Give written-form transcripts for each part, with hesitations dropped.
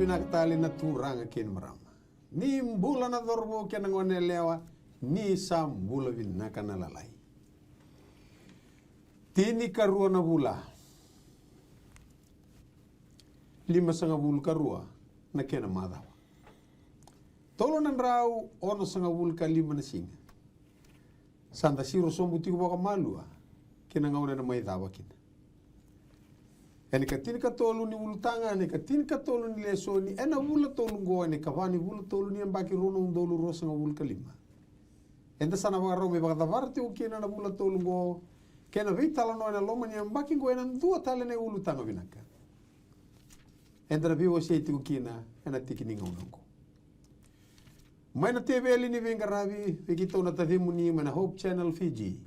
binakatali na turanga kin marama. Ni mbula na dorbo kena ngone lewa ni sambula binaka na lalai. Tini karua na bula. 5 bulu karua na kena madawa. Tolo nan rau ono sanga bulu ka 5 na singa. Santa siro sombu tiku baka malua kena ngauna na maidawa kina. Eni katini ka tolu ni ulutanga, eni katini ka tolu ni leso ni ena wula tolu ngo, eni kawani wula tolu ni ambaki rono undolu rosa nga wula kalima. Enda sana waka rome baka tavarti u kena na wula tolu ngo, kena vitala no ena loma ni ambaki ngo ena ndua tala ne ulutanga vinaka. Enda na biwa siya itiku kina, ena tiki ni ngaunango. Maina TV ali ni venga ravi, vikito na tadhimu ni mana Hope Channel Fiji.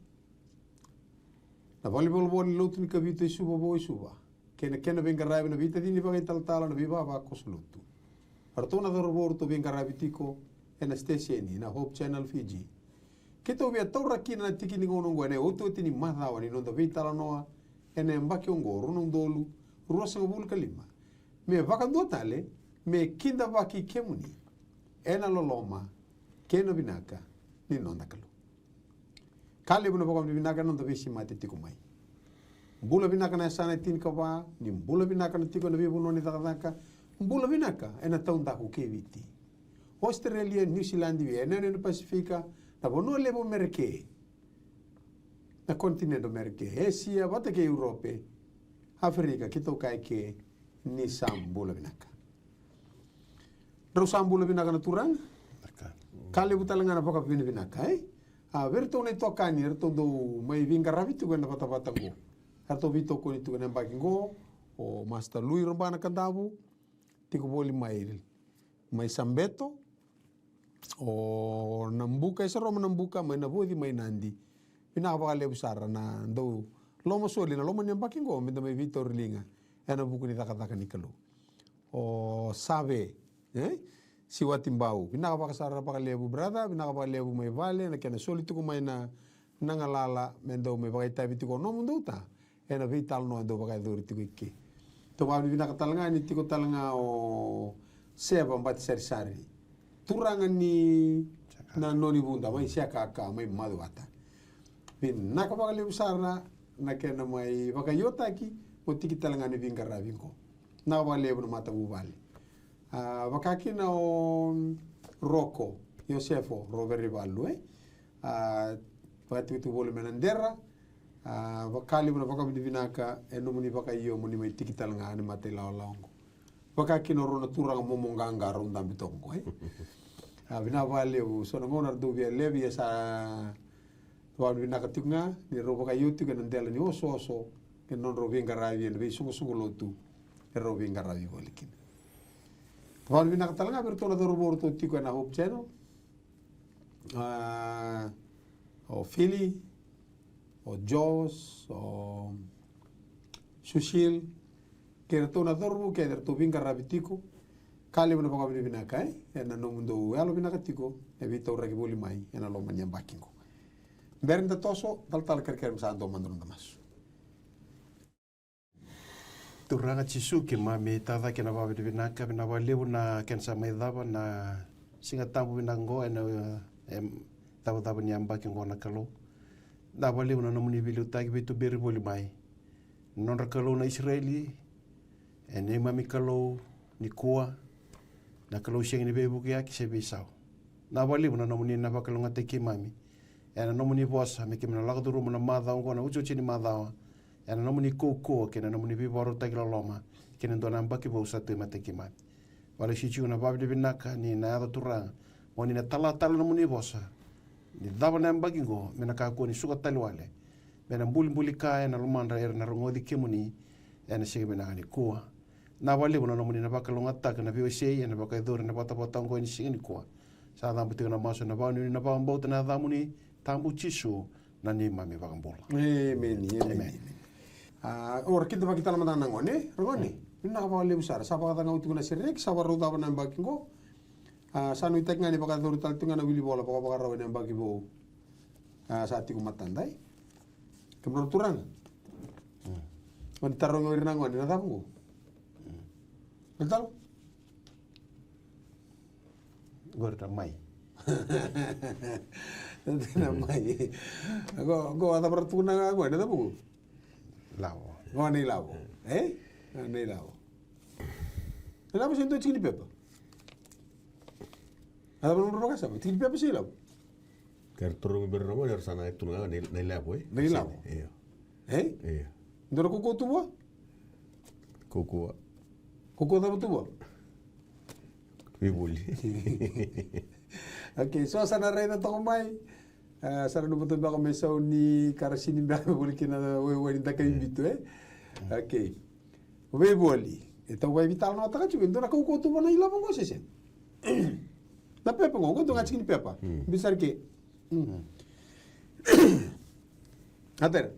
Na volleyball boli lotu ni kabito isuba bo isuba. Kena venga ravi na vita dini bagai tal-tala na viva va koslutu. Artona dorobor to venga ravi tiko ena stesieni na Hope Channel Fiji. Kito via taura kina na tiki ni ngonongo ene oto tini madhawa ni nonda vitala noa ene mbaki ongo runong dolu ruasa ngabul kalima. Me vaka tale me kinda vaki kemuni ena loloma kena binaka ni nonda kalu. Kali buna baka binaka nonda visi mati tiko mai. Bula binaka na sana tin kawa ni bula binaka na tiko na vibu noni takataka bula binaka ena taunda ku keviti Australia New Zealand vi ena no Pasifika na bono lebo merke na continente merke Asia bata ke Europe Afrika kito kai ke ni sam bula binaka sam bula binaka na turang kali butalanga na baka binaka a verto ne tokani erto do mai vinga ravitu na bata batango Harto vito ko itu kena bakingo o Master Lui rombana kandabu tiku boli mai sambeto o nambuka isa roma nambuka mai nabodi mai nandi pina ba le busara na ndo lomo soli na lomo nyam bakingo minda mai vito rilinga ena buku ni takataka ni kalu o sabe siwatimbau pina ba kasara ba lebu brada pina ba lebu mai vale na kena soli tiku mai na nangalala mendo mai ba tabi tiku no mundo ta ena vital no ando bagai dori tiku iki. To wabni bina katalanga ni tiku talanga o seba mbati sari-sari. Turangan ni na noni bunda mai siya kaka mai madu ata. Bin nakabagali usara na kena mai bagayota ki o tiki talanga ni vinga ravinko. Na wale bu mata bubali. Bakaki na o Rocco Josefo Robert Rivaldo pati tu bolu menandera vakali muna vaka binaka eno muni vaka iyo muni mai tikital nga ani mate lao laongo vaka kino rona turanga momonganga ronda bitongo bina vale u sona ngona do via levi esa wa binaka tinga ni ro vaka iyo tiga nandela ni oso ke non ro vinga ravi en vi sungu lotu e ro vinga ravi volikin wa binaka talanga bertola do robor to tiko na Hope Channel o Philly o Jos, o Sushil, que era toda dorbo, que era todo vinga rabitico, kali mana baka binaka ena no mundo alo binaka tiko, evita ora que boli mai, ena lo manyam bakingo. Berinda toso, tal kerker sa ando mandon damas. Turanga Chisuki mami tada que na baba binaka, na lebu na kensa mai dava na singa tabu binango ena tabu nyam bakingo na kalo. Da wale una namuni bilu tagi betu beri boli mai. Non kalau na Israeli, ene mami kalau ni kua, na kalau siang ni bebu kia kise bisau. Na wale una namuni na bakalo ngate ki mami. Ena namuni bosa me ki mena lagduru mena madha ngona ujo chini madha. Ena namuni koko kena namuni bibaro tagi loma. Kena ndo nambaki bo usatu mate ki mami. Wale shichu na babi binaka ni na ada turanga. Wani na tala namuni bosa. Ni dava na mbagingo mena kako ni suka talwale mena mbuli ka na lumandra na rongodi kemuni ena sege mena ni kua na wale bona nomuni na bakalonga tak na VOC na bakai dor na bata ngo ni sigi ni kua sa da mbuti na maso na ba ni na ba mbot na damuni tambu chisu na ni mami bakambola amen ora kita bagi tala madana ngone rongoni ina ba le usara sa ba tanga utu na sirek sa ba roda na mbagingo sanu itek ngani baka dor tal tunga na wili bola baka rawe na mbagi bo saat iku matandai kemenor turang on tarong irna ngoni na tamu betul Gorda mai. Na mai. Go ada pertuna go ada bu. Lao. Go nei lavo. Nei lavo. Lavo sento chili pepper. Ada belum roka sama. Chili pepper sih lavo. Kerturung bernama dari sana itu nggak nilai labo Nei lavo. Iya. Iya. Ndora koko tuwa? Koko Koko da tuwa. Bibuli. Okay, so sana reda to mai. Sana no betul baka mesau ni karasini baka boli kina we ndaka invito Okay. We boli. Ito we vital no taka chu ndora koko tuwa na ila bongo sesen. Na pepa ngo ndo ngachini pepa. Bisar ke. Ater.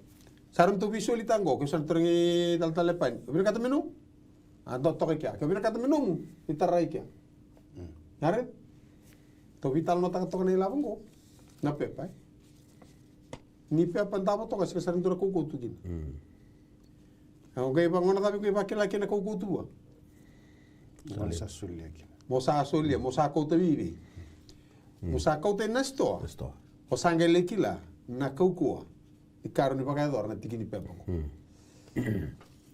Sarum tu visual itango, ke san terengi tal lepan. Bira kata menu? Ando toke kya. Ke bira kata menu itarai kya. Yare? To vital no toke nei lavongo. Na pepa. Ni pepa ndabo toke se sarum tu koko tu gin. Ang gay bangona tabi ko ibakila kina koko tu. Não sa sulli aqui. Mosa solia, mosa kau te vivi. Mosa kau te nasto. Nasto. O sangue lekila na koko. Ikaro ni pagador na tikini pepa.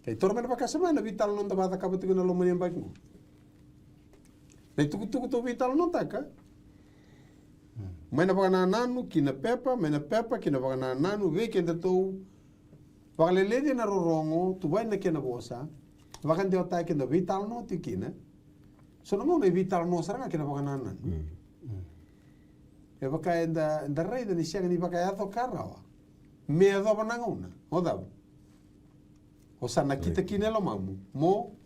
Kay torna na baka semana vital non da bata kabatu na lo mani mbak mo. Na tuku to vital non taka. May na baka na nanu kina pepa kina baka na nanu ve kenda to pagalele na rorongo tu vai na kena bosa. Baka ndi ota kenda vital no tikina. So no mo vital no saranga kina baka na nanu. E baka enda rei da ni sianga ni baka ato karawa. Me do bananga una. Oda. O sana kita kine lo mamu. Mo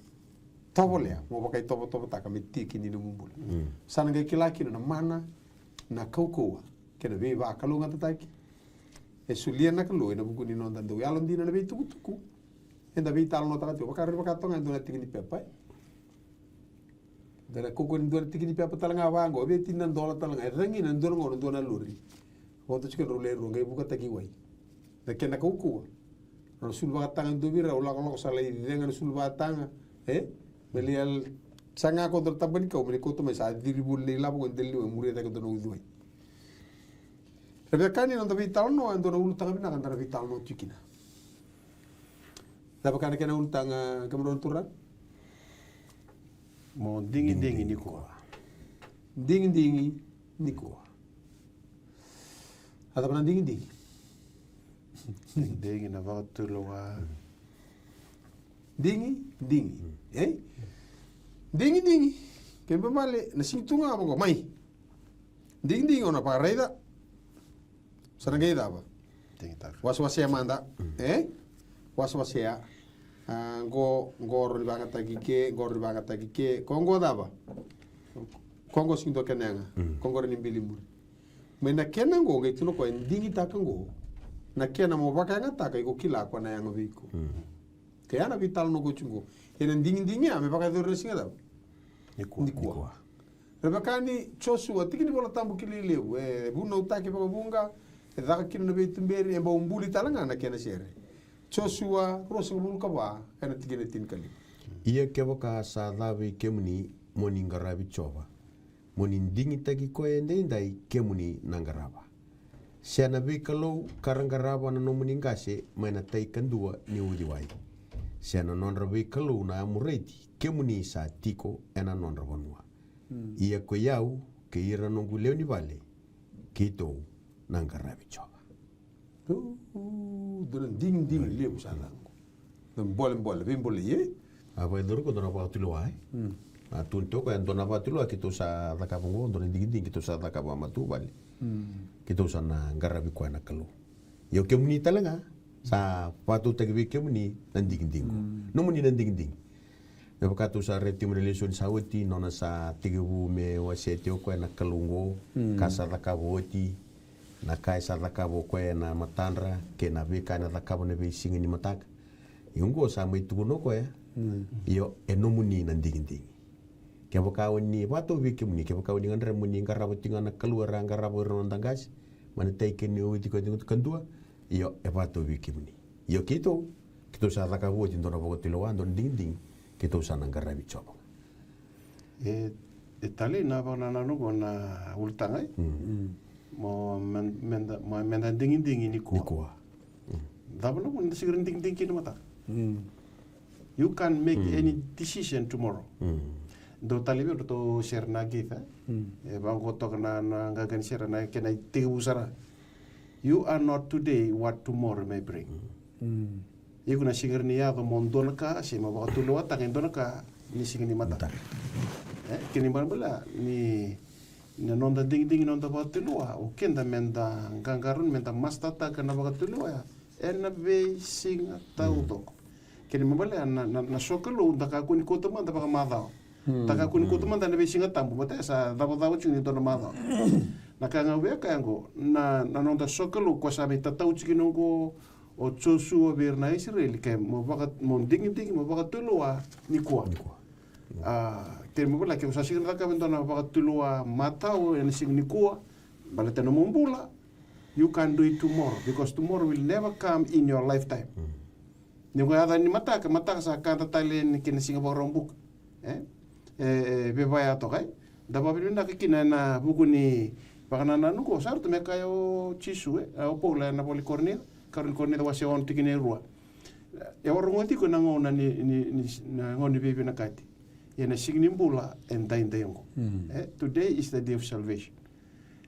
tobolea. Mo baka tobo taka me tiki ni no mumbula. Sana ga kila kina na mana na kaukoa. Kena ve ba kalunga tataki. E sulia na kalu na buku ni no dando. Ya londina na be tuku. Enda be tal no taka baka baka tonga ndo na tiki ni pepa. Dara koko ni ndo na tiki ni pepa talanga wango. Be tinan dola talanga. Rangi na ndo ngo ndo na luri. Woto chicken roller ngai buka taki wai. Na kena kaukoa. No sulba tangan do vira ulang ulang salai dengan sulba tanga melial sanga ko dorta bani ko meni ko to mesa diribul le labo ko deli muri ta ko do udoi rebe kani no vital no ando no ultanga bina kan vital no tikina daba kana kena ultanga kamron turan Mo dingi ni ko. dingi niko ada bana dingi Dingi na va tuloa. dingi dingi kembe male na sintunga mo mai dingi ona pa reida sarangay daba Dingi ta. was-wasya manda was-wasya go ri banga tagi ke kongo daba kongo sinto kenanga kongo ni bilimur mena kenango ngai tuno ko dingi takango na kena mo baka ngata kai ko kila ko na yang viko kaya na vital no gochungo enen dingi ame baka do resinga da ni kwa rebaka ni chosu atikini bola tambu kilile buna utaki baka bunga daka kina na betumberi e umbuli talanga na kena sere chosu rosa bulu ka ba ena tigene tin kali Ia ke waka sa lawe ke muni moni ngarabi chova. Moni dingi tagi ko ende ndai ke muni nangaraba. Siana bi kalau karangaraba na no muni ngase maina tai kandua ni udiwai. Siana non rabi kalau na amureti ke muni sa tiko ena non rabanua. Ia ko yau ke ira no guleu ni vale. Kito nangarabi chova. Duran ding lebu salango. Dan bolen bimbole ye. Apa itu ko dona pa tulo ai. Tunto ko dona pa tulo kito sa takabongo dona ding kito sa takabama tu bali. Kito sa na ngarabi ko na kalu. Yo ke muni talanga sa patu tagbi ke muni nanding. No muni nanding. Yo katu sa retim relation sawti nona sa tigu me wasete ko na kalungo kasa takaboti na kai sa takabo ko na matandra ke na be kana takabo ne be singi ni mataka. Yungo sa mai tuno ko ya. Yo enomuni nanding. Kaya bakaw ni wato bikim ni kaya bakaw ni ngandra muni ngarabo tingana keluar ngarabo rondangas mana take ni uti ko kendua yo wato bikim ni. Yo kito sa takabo tin dona bogo tiloan don ding kito sa nangarabi chobo. Itali na ba na nugo na ultangai. Mo menda dingin ni kuah. Dapat no pun segera ding kini mata. You can make any decision tomorrow. Do talibe do share na kita. Bang koto kana ngagan share na kena tiga usara. You are not today what tomorrow may bring. Iku na singar niya do mondon ka si mabakatulo at ang endon ka ni singin ni mata. Kini bala ni nonda ding nonda bakatulo o kenda menda gangarun menda mastata kana bakatulo ya. Ena be singa tau to. Kini mabala na sokalo daka kuni kota man daka madao. Daka kuni kota man dana be singa tambu mata sa dapat chuni to na madao. Nakanga ka yango na nonda sokalo ko sabi tatau chikino ko o tsosu o berna Israel ke mo baka mo ding mo baka tulua ni kuah. Kini mabala ke usasi ka ka na baka tulua matao en sing ni kuah. Bala tano mumbula. You can do it tomorrow because tomorrow will never come in your lifetime. Ni ko ada ni mata sa kanta talen kini Singapore rombuk. Bebaya to kai. Daba binda kina na buku ni pakanana nuko sar to mekayo chisu o pola na poli cornea karun cornea wa seon tikine rua. Ya warungoti ko nangona ni ngoni bebe na kati. Yana signimbula and dain dayango. Today is the day of salvation.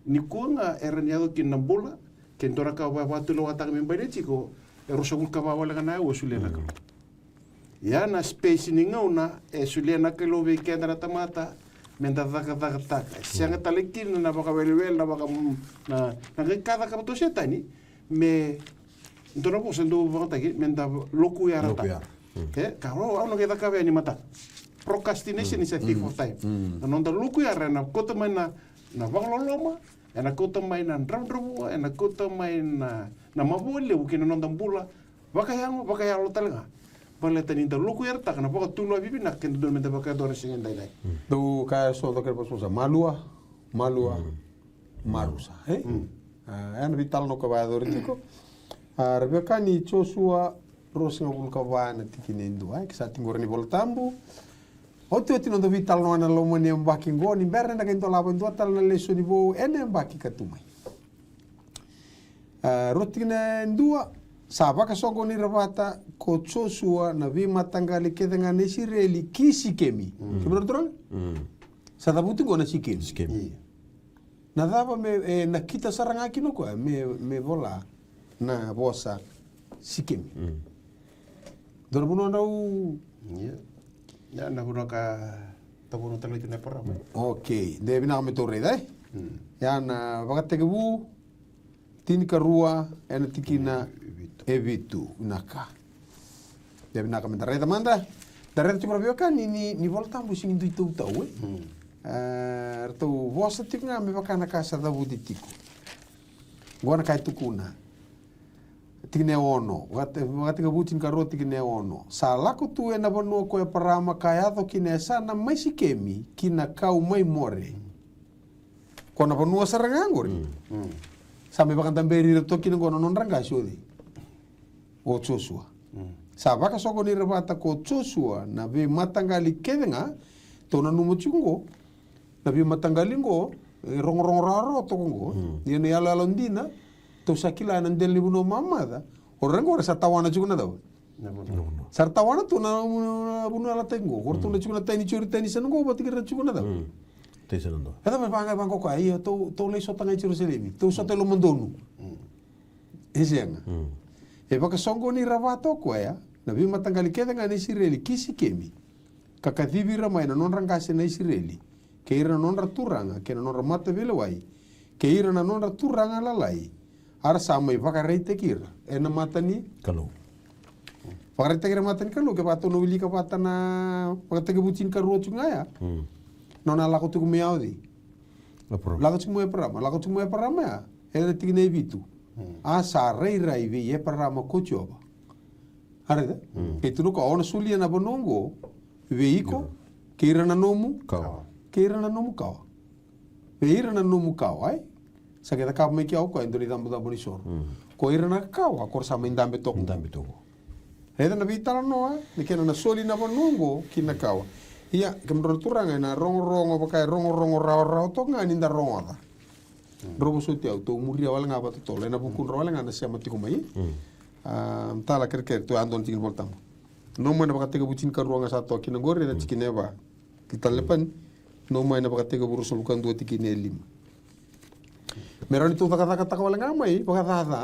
Ni kuanga eraniado kinambula kentora ka wa watulo watang membare chiko erosogul ka wala kana o sulena ka ya na space ni ngauna e sulena ka lo be kendra tamata menda daka sianga talekin na baka welwel na baka na kada ka to setani me ndoro po sendo vanta ki menda loku ya rata ka ro ano ke daka be ni mata procrastination is a thief of time nonda loku ya rena kota mana na bangloloma ena kota mai na ndramdru ena kota mai na mabole u kina nonda mbula bakayalo talaga bale tani da luku yerta kana baka tulo bibi na kendo do menda baka do resingen dai dai do ka so do kerpa sosa malua marusa ana vital no ka va do ritiko rebeka ni chosua rosinga bulka va na tikine ndu ai kisa tingorni voltambu Otu eti nondo vital no ana lomo ni mbaki ngoni berna na kento labo ndo tal na leso ni bo ene mbaki katumai. Rotina ndua sabaka soko ni rabata ko chosua na vi matangali kedenga ne Israeli kisi kemi. Kibro drong? Sadabuti gona sikemi. Na dava me na kita saranga kino ko me vola na bosa sikemi. Dorbuno ndau ya na huna ka tabuno talo tune para mai okay de bina me torre dai ya na bagate ke bu tin ka rua ena tikina evitu naka de bina ka me tarre manda tarre tu proprio kan ni volta bu sing indu tu tau tu vosa tikna me bakana casa da buditiku gona kai tukuna tikine ono wate ka butin ka roti kine ono salako tu ena bono ko e parama kaya to kine sana mai sikemi kina kau mai more kona bono sarangangori same bakan tamberi to kine gono non ranga shodi o chosua sabaka soko ni rabata ko chosua na be matangali kedenga to na numo chungo na be matangali ngo rong raro to ngo ni ne ala londina to sakila nan del libuno mamada orang ko sa tawana chukuna daw sar tawana tu na bunu ala tengo korto na chukuna tani churi tani sango batikira chukuna daw te sanando ada me banga bango ko ai to le so tanga Jerusalem to so te lo mondonu esianga e baka songo ni ravato ko ya na bi matangali keda ngani Israeli kisi kemi kakadivira mai na non rangase na Israeli ke ira non raturanga ke non ramata velewai ke ira na non raturanga lalai ara samai pakareite kira ena matani kalau pakareite kira matani kalau ke pato no wili ka patana pakate ke bucin ka ruo chungaya nona lako tu kumiaudi lako chumue parama ya ena tikine bitu asa rai vi e parama kochoba areda ke tu no ka ona sulia na bonongo veiko kira na nomu kau kira na nomu kau veira na nomu kau ai sa kita kap me kiau ko endori dambu ni sor ko ira na kawa kor sa mindambe toko ndambe toko Reda na vitala noa, ni kena na soli na vanungo kina kawa. Iya, kemdor turang na rongo pakai rongo raw to ngani nda rongo ta. Robo so tiau to muri wala ngapa to le na bukun wala ngana siama tiko mai. Tala kerker to andon tingil voltam. No mana baka tega bucin ka ruanga satu kina gore na tikine ba. Kita lepan no mana baka tega burus bukan dua tikine lim. Meron itu kata-kata wala ngamai baka tata.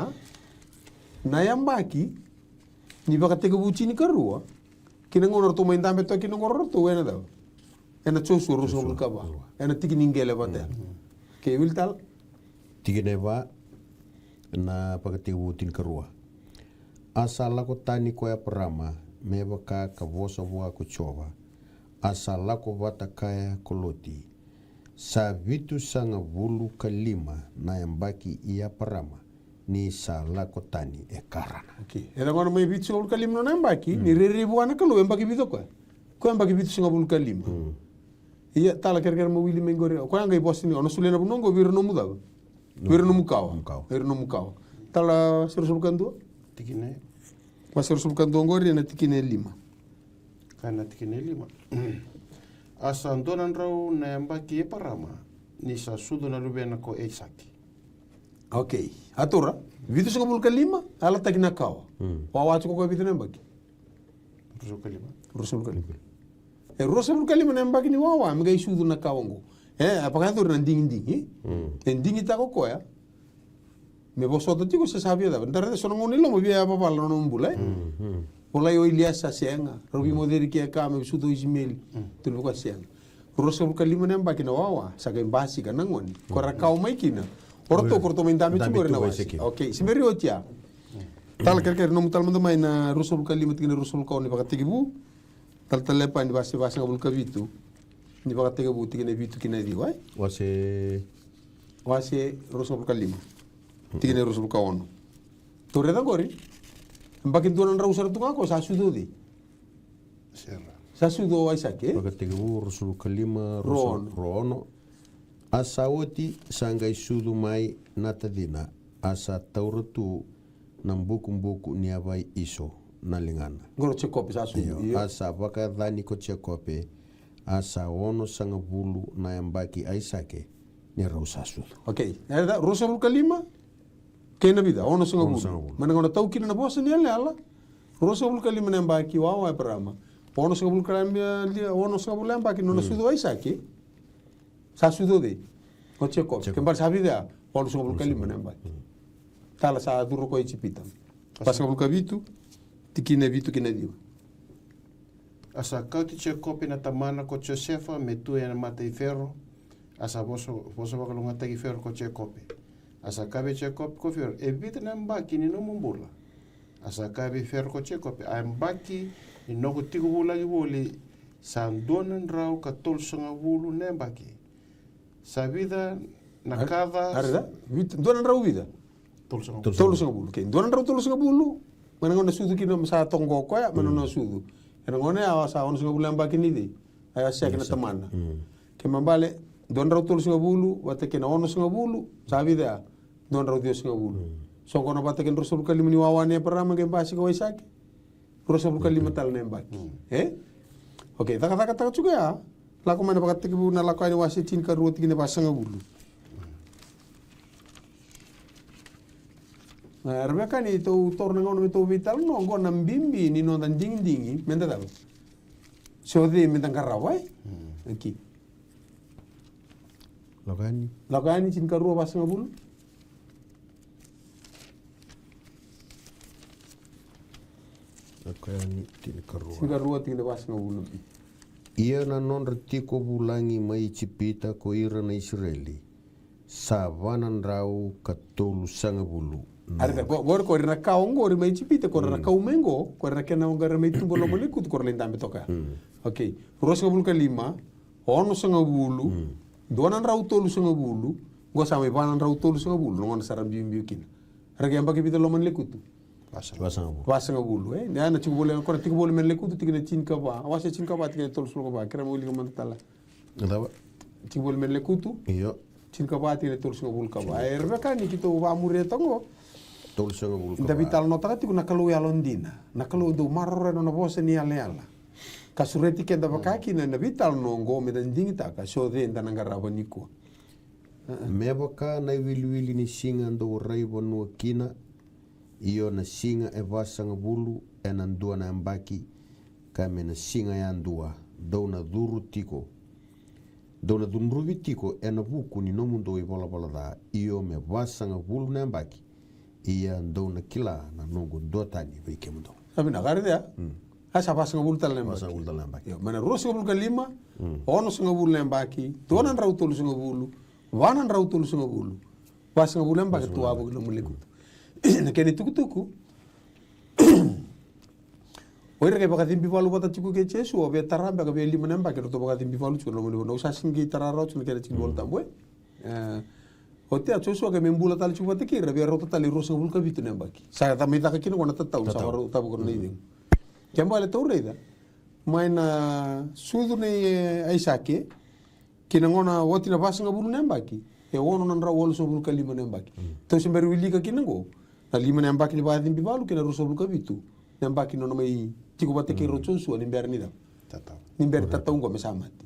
Na yambaki ni baka tega bucin ka ruwa. Kina ngor to main tambe to kina ngor to wena da. Ena chosu rusul ka ba. Ena tikini ngele ba ta. Ke wiltal Tigine ba na pagatibutin karua. Asala ko tani ko ya parama me baka kavosa bua ko chova. Asala ko bata kaya koloti. Sa vitu sanga bulu kalima na yambaki iya parama ni sala ko tani e karana. Okay. Era ngono may vitu sanga bulu kalima na yambaki ni riribuana ka lo yambaki vitu ko. Ko yambaki vitu sanga bulu kalima. Iya tala kerker mo wili mengore. Ko ngai posti ni ono sulena bunongo viru no muda. Viru no mukawa. Viru no mukawa. Tala serusul kandu? Tikine. Mas serusul kandu ngori na tikine 5. Kana tikine 5. Asa donan rau na yambaki e parama ni sa sudo na lubena ko eisaki. Okay. Atura. Vitu sanga bulu kalima ala takina kawa. Wawachu ko vitu nembaki. Rusul kalima. Rusul kalima. Rusul kalima nembaki ni wawa mga isudu na kawango. Apakah itu nanti dingin, dingin tak kok ya? Mebo soto tigo se sabia da. Ntar ada sonong ngoni lo mo bia apa pala no mbula. Mulai o Ilias senga, robi moderi kia ka me sudo ismail. Tulu ka senga. Rusul kalima nembaki na wawa, sakai basi kana ngoni. Kora kau mai kina. Orto korto main dami chibore na wasi. Okay, siberi otia. Tal kerker no mutal mando mai na rusul kalima tigina rusul kau ni pakatigibu. Tal telepa ni basi ngabul kavitu. Ni baka tega buti kina vitu kina di wai. Wase rusul kalima. Tigina rusul kawono. Tore da gori. Mbakin tuan ra usar tunga ko sa sudo di. Serra. Sa sudo wai sake. Baka tega rusul kalima rono. Asa oti sangai sudu mai natadina. Asa tauratu nam buku ni abai iso nalingana. Ngoro chekope sa sudo. Asa baka dhani ko chekope. Asa ono sanga bulu na yambaki aisake ni rausa sudu. Okay. Ada rusul kalima. Kena vida ono sanga bulu. Mana ngona tau kina na bosa ni ala. Rusul kalima na yambaki wawa parama. Ono sanga bulu kalima ono sanga bulu yambaki no na sudo aisake. Sa sudo de. Ko chekope. Kembar sabi dia ono sanga bulu kalima na yambaki. Tala sa duro ko ichipita. Pas sanga bulu kavitu tikine vitu kina dio. Asa kau ti chekope na tamana ko Josefa me tu ya mata i ferro. Asa boso baka lunga tagi ferro ko chekope. Asa kabe chekope ko ferro. E vita na mbaki ni no mumbula. Asa kabe ferro ko chekope. A mbaki ni no ko tigo bula boli. Sa donan rau ka tol sanga bulu na mbaki. Sa vida na kada. Arda? Donan rau vida. Tol sanga bulu. Tol sanga bulu. Okay. Donan rau tol sanga bulu. Mana ngona sudu kina sa tonggo ko ya mana no sudu. Era ngone awa sa ono sanga bulu mbaki ni de. Aya sia kina tamana. Ke mambale don rau tol sanga bulu wate kina ono sanga bulu sa vida don rau dio sanga bulu. So kono bate ken rusul kalima ni wawane parama ke basi ko isaki. Rusul kalima tal ne mbaki. Okay, taka juga ya. Lako mana pakat tibu na lako ani wasi tin ka ruot kine basanga bulu. Rebecca ni to torna ngono to vital no ngona mbimbi ni no dan dingi menda dal. So de menda karawai. Aki. Lagani tin ka ruo basanga bulu. Lagani tin ka ruo. Tin ka ruo tin basanga bulu. Ia na non retiko bulangi mai cipita ko ira na Israeli. Savanan rau katolu sanga bulu. Arda gor ko rina kaongo ri mai cipita ko rina kaumengo ko rina kena ngara mai tumbo lo molikut ko rina tambe toka. Okay. Rosa bulu kalima ono sanga bulu. Donan rau tolu sanga bulu. Go samai banan rau tolu sanga bulu ngon saram biu kin. Ragi ambaki pita lo manlekutu. Basanga bulu na na tigo bole ko tigo bole manlekutu tigina cinka ba. Awase cinka ba tigina tolu sanga ba kera mo liga man tala. Ndaba tigo bole manlekutu. Iyo. Cinka ba tigina tolu sanga bulu ka ba. Rebecca ni kito ba mure tango. Tolu sanga bulu ka ba. David tal nota tigo nakalo ya Londina. Nakalo do marro no na bose ni ala. kasureti kenda vakaki na vital no ngo me dandingi ta ka so de ndana ngarava niko Mevaka na wili ni singa ndo raiva no kina iyo na singa e vasanga bulu e na ndua na mbaki ka me na singa ya ndua do na duru tiko do na dunruvi tiko e na vuku ni nomu ndo i vola da iyo me vasanga bulu na mbaki iya ndo na kila na nongo do tani vike mundo sabi na gare ya asa vasanga bulu tal vasanga bulu na mbaki yo mana rosi bulu kalima ono sanga bulu na mbaki to na rautolu sanga bulu wana rautolu sanga bulu vasanga bulu na mbaki to abo no mulikutu na kene tukutuku oira ke bakatimbi valu bata tiku ke chesu o be tarambe ka be lima namba ke to bakatimbi valu chuno mo no sa singi tararo chuno ke tiku volta bwe o te chesu ke membula tal chuva te kira be rota tal rosa bul ka bitu namba ki sa ta me ta ka kino kona tata sa waru ta ko nei ding kemba le to reida maina sudu nei aisake kina ngona woti na basanga bulu namba ki e wono nan ra wol so bul ka lima namba ki to se beru wili ka kinango na lima namba ki ni bakatimbi valu kina rosa bul ka bitu namba ki no mai tiku bate ke rochonsu ni ber ni da ni ber tata ungo me samati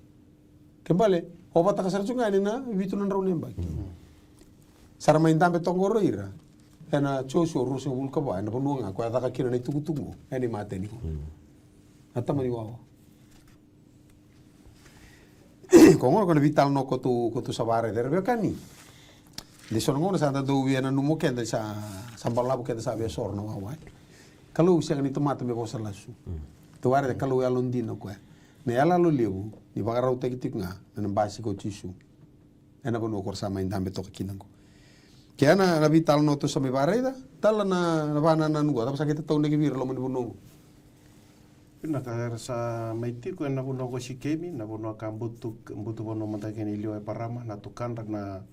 kembale o bata kasar chunga ni na vitu nan raw nemba ki sarama indambe tongoro ira ena chosu roso bul ka ba na bonunga ko ata ka kira ni tuku tungo eni mate ni ata mani wawa ko ngoro ko vital no ko tu sabare der be kani de sono ngona sa da do wiena no mo kenda sa sambala bu kenda sa be sorno wawa kalau usia ni tomate me bosa lasu to are kalau ya londino ko ne ala lo lebu ni bagara uta kitik nga na basi ko tisu ena bono ko sama indambe to kinango kiana na vital no to sa me bareda tala na bana na ngo ta sakita to ne vir lo mo bono na ka sa maitiko na bono ko sikemi na bono ka mbutu bono mata ke ni lio e parama na to kandra na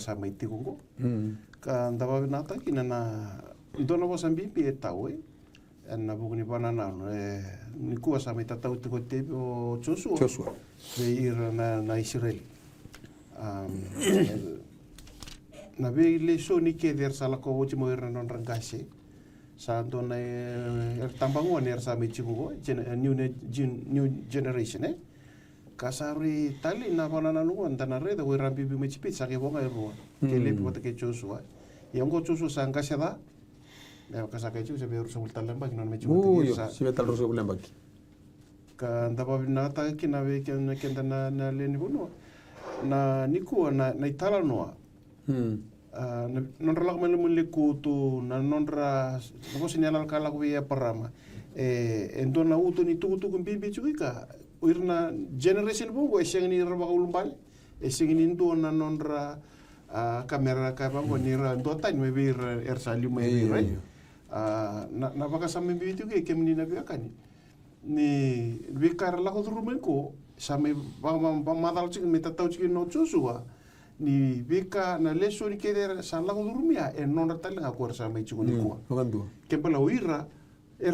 sa maitiko ngo ka ndaba na ta kina na ndona bo sambipi e tau na buku ni banana ni kuwa sa meta tau te ko te o Joshua ve ir na Israel na ve le so ni ke der sala ko wochi mo ir non rangase sa ndona tambango ne sa me chigo new generation kasari tali na banana no ndana reda we rambi bi me chipi sa ke bonga ero ke le pota ke Joshua yango Joshua sa ngase da kasa kaichu se beru sobul talamba kino me chuta sa si betal roso talamba ki ka ndaba binata kina ve kena kenda na leni buno na niku na itala noa non relak mele mele kutu na non ra no señalar kala ku ya parama endona uto ni tuku bibi chuika irna generation bungo esengni raba ulumbal esengni ndona non ra kamera ka bango ni ra ndota ni me ersaliu me na baka sa me bitu ke kemni na biakani ni bikar la ko rumen ko sa me ba madal chik me tatau chik no chusua ni bika na leso ni ke sa la ko rumia e non ra tala ko sa me chiku ni ko ke pala uira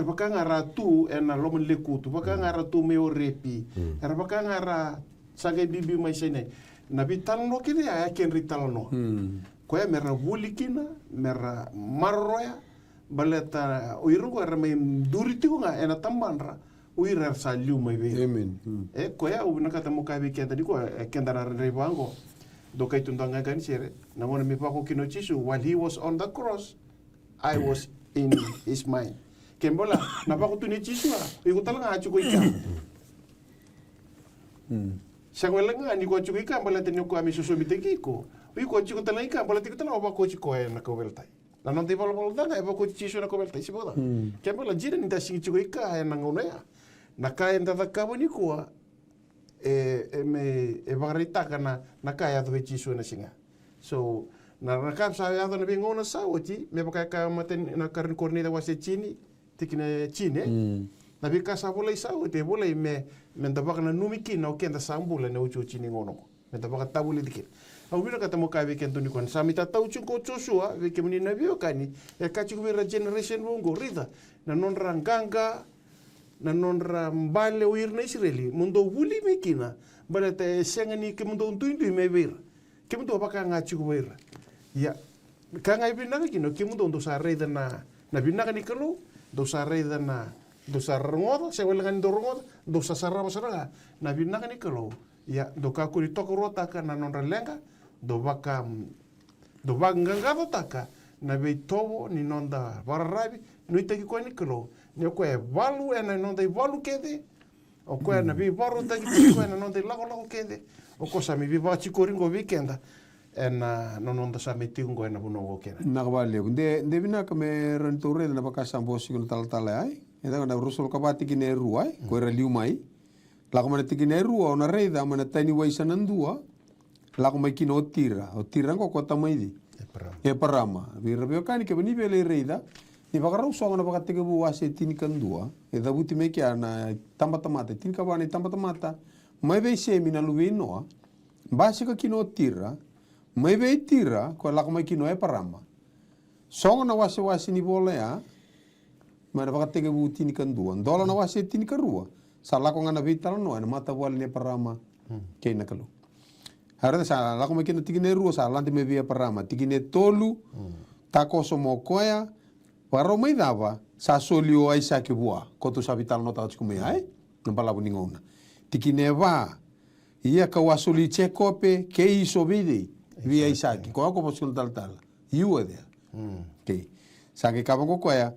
baka ngara tu na lo men le kutu baka ngara tu me o repi baka ngara sa ke bibi mai sene na vital no ke ya ken rital no ko ya mera wulikina mera marroya baleta uiru ko rame duriti ko nga ena tambanra uira sa liu mai be amen ko ya ubna kata mo ka be kenda di ko kenda na re bango do kai tundanga kan sere na ngona mi pa ko kino chisu while he was on the cross I was in his mind kembola na pa ko tuni chisu i ko talanga achu ko ika Sagwela nga ni ko chu ika bala tenyo ko ami susu biteki ko wi ko chu ko talanga ika bala tikita na ba ko chi ko na ko veltai la non ti volevo dare e poco ci sono come il si può che poi la gira in da si ci ca e nangonea na ka enda da cavo ni qua me varita kana na ka ya dove ci sono singa so na ka sa ya da bingo na sa oti me baka ka maten na karin cornida wase chini tikine chine na bi ka sa vola sa oti vola me da baka na numiki na okenda sambula na uchu chini ngono me da baka tabuli dikin au vira kata mo ka ve kento ni kon samita tau chunko Joshua ve ke muni na bio kani e ka chu vira generation bongo rida na non ranganga na non rambale o irna Israeli mundo wuli mekina bala te sengani ke mundo untuindu me vir ke mundo baka nga chu vira ya ka nga ibina kino ke mundo ndo sa reda na bina ni kalo do sa reda na do sarngoda se wala kan do rongoda do sasara masara na binaka ni kalo ya do ka kuri toko rota ka na non lenga do baka do bagangado taka na be tobo ni nonda bararabi no itaki ko ni kalo ne ko e valu e na nonda valu kede o ko na bi varu taki ko na nonda lago kede o ko sa mi bi va chikoringo weekenda ena nonda sa metingo ena buno kena na vale de bina ka me rentore na baka sambo sikun tal ai eda na rusul ka bati kine ruai ko era liu mai la ko mana tikine rua ona reida mana tani waisa nandua la ko mai kino tira o tira ko kota mai di e parama vi rabio kani ke bani bele reida ni baka ruso na baka tike bu wase tini kandua e da buti me kia na tamba tamata tini ka bani tamba tamata mai ve se mina luino basi ka kino tira mai ve tira ko la ko mai kino e parama songa na wase ni bola ya mana baka tike bu tini kandua ndola na wase tini karua sala ko ngana vital no na mata wal ne parama ke na kalu harada sa la ko mai kino tikine rua sa lante me via parama tikine tolu tako somo koya waro mai dava sa solio ai sa ke bua ko tu sa vital no ta tku me ai no pala buningona tikine va ia ka wasoli chekope ke iso vidi via isaki ko ko posul tal you were there okay sa ke ka ko koya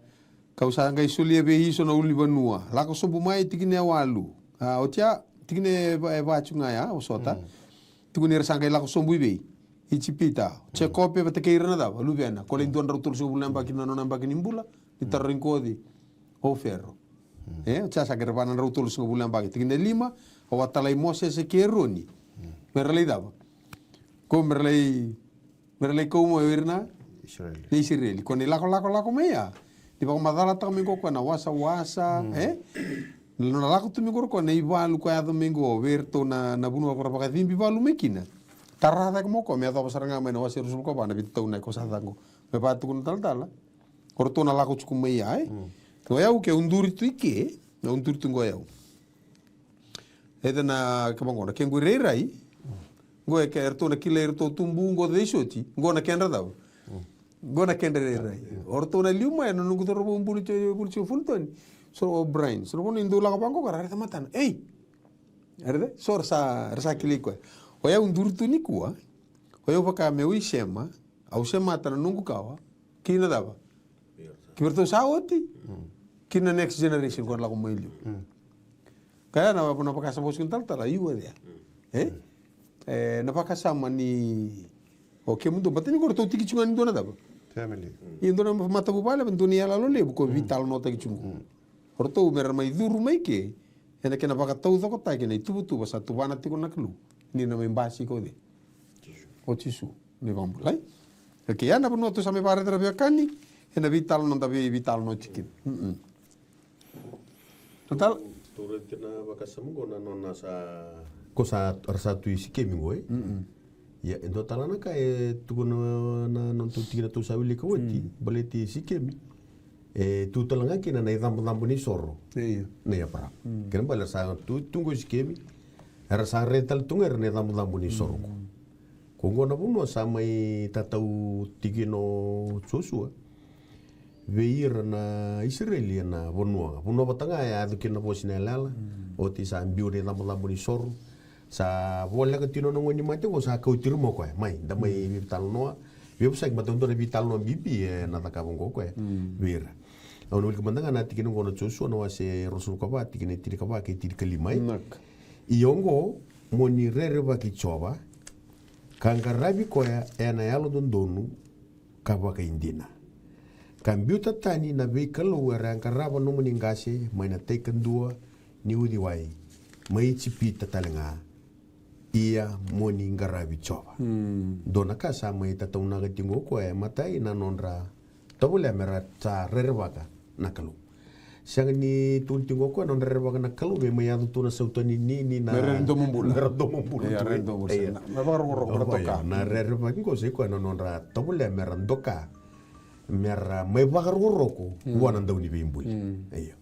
ka usa ngai soli be iso no uli banua la ko so bumai tikine walu o tia tikine va chunga ya o sota tikune sangai la ko so buibe ichipita chekope va te ke irana da lu bena ko le ndon rutul so bulamba kinano namba kinimbula di tarrinkodi o ferro tia sa ke rebana rutul so bulamba tikine lima o watalai mose se keroni merlei dava ko merlei ko mo irna Israeli ko ni lako mea di bang madala ta mingo ko na wasa no lako tu mingo ko nei valu ko ado mingo verto na bunu ko pa dimbi valu mekina tarada ko mo me ado saranga me no wasa rusul ko bana bitu na ko sa dango me pa tu tal korto na lako chu mea ko ya ke unduri tu ike na unduri tu ngoyau na kabangona ke ngure rai ngoe ke erto na kile erto tumbu ngo de shoti ngo na kendra daw ngo na kendra rai orto na liuma no ngu toro bumbulu che fulton so brain so bon indu la kabango kara ta matan erde so rasa kile ko o ya undur tu ni kuwa o ya baka me ui shema au shema ta nungu kawa kina dawa kiberto sa oti kina next generation ko la ko mailio kaya na pakasa bos kuntal tala iwa dia na pakasa mani oke mundo batani ko to tiki chunga ndona daba family indona mata bubala dunia la lole ko vital nota ki chungu orto mer mai duru mai ke ena kena pakatau to kota ke nei tubu basa tubana tiko naklu ni na membasi ko de o tisu ni vambulai ke yana puno to same pare terapia kani ena vital non tabi vital no chikin total turete na bakasamungo na nona sa ko sa rasa tu isi ke mingo ya endo talana ka tu na non tu tira tu sabili ko ti boleti isi ke mi tu talanga kina na idam ni sorro ne ya para ken bala sa tu tungo isi ke mi era sa retal tunga ne idam ni sorro ko ngona buno sa mai tatau tikino susua veir na Israeli na bonua batanga ya do kina bosina lala o ti sa ambiure na ni sorro sa bola ka tino ngoni mate ko sa ka utiru mo ko mai da mai vital no vi sa ma tondo vital no bibi na ta ka bongo ko veir ono ke mandanga na tikino ngono chusu no ase rosul ko ba tikine tiri ka ba ke tiri kalimai iongo moni rere ba ki choba kangarabi ko ya na yalo dondonu ka ba ka indina kambiuta tani na veikalo wera ankaraba no muningase mai na taken dua ni udi wai mai chipita talenga ia moni ngarabi choba dona ka sa mai tatauna ga tingo ko e matai na nonra tabule mera ta rerwaka nakalu siang ni tuntingo ko non rerwaka nakalu be mai adu tuna sautani ni na rendo mumbula ya rendo mumbula na baro toka na rerwaka ko se ko nonra tabule mera ndoka mera mai bagaruroko wana ndawni be imbuli ayo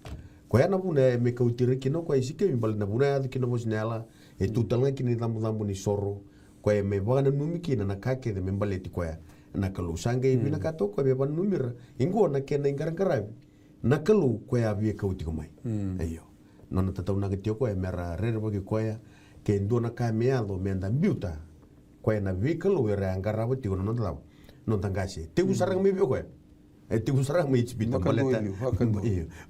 ko ya na buna me kautire kino ko isike imbal na buna adu kino mosnela e tutalanga kini dambu ni sorro ko e me bana numi kina na kake de membaleti ko ya na kalu sange bina kato ko be ban numira ingo na kena ingarabi na kalu koe a via kau tiko mai. Eio. Nona tatau nanga tio koe mera rere waki koe ke ndona ka meado me anda mbiuta koe na via kalu e rea angarawa tiko na nonta lau. Nonta ngase. Te usarang me vio koe. E te usarang me ichipita.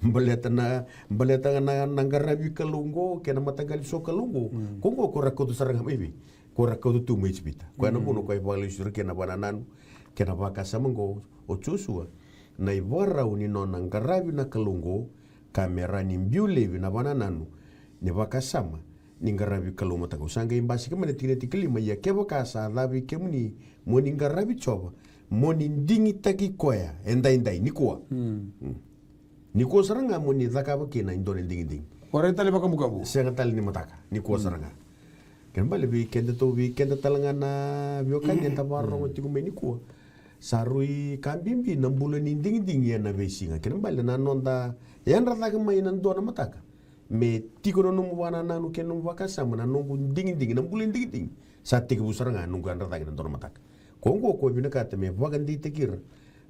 Mbaleta na nangara via kalungo ke na matagali so kalungo. Kongo kora koto sarang me vi. Kora koto tu me ichipita. Koe na muno koe wale usura ke na banananu ke na waka samango o chusua. Na iwarau ni nona ngaravi na kalungo kamera ni mbiulevi na banananu ni wakasama ni ngaravi kalungo tako sanga imbasi kama ni tine tiklima ya ke wakasa lavi kemuni moni ngaravi choba moni ndingi taki koya endai ni kuwa ni kuwa saranga moni dhakaba kina indone ndingi Ora tali bakamu senga tali ni mataka ni kuwa saranga kenba lebi kenda talanga na biokani entabarro tiku ni kuwa sarui kambimbi na bulan ding ya na vesinga kena bale na nonda yan rata ka mai nan dona mataka me tiko no mu wana nanu kenu wakasa mana nungu ding na bulan ding sa tiko busaranga nungu an rata ka dona mataka kongo ko bina kata me wagandi tekir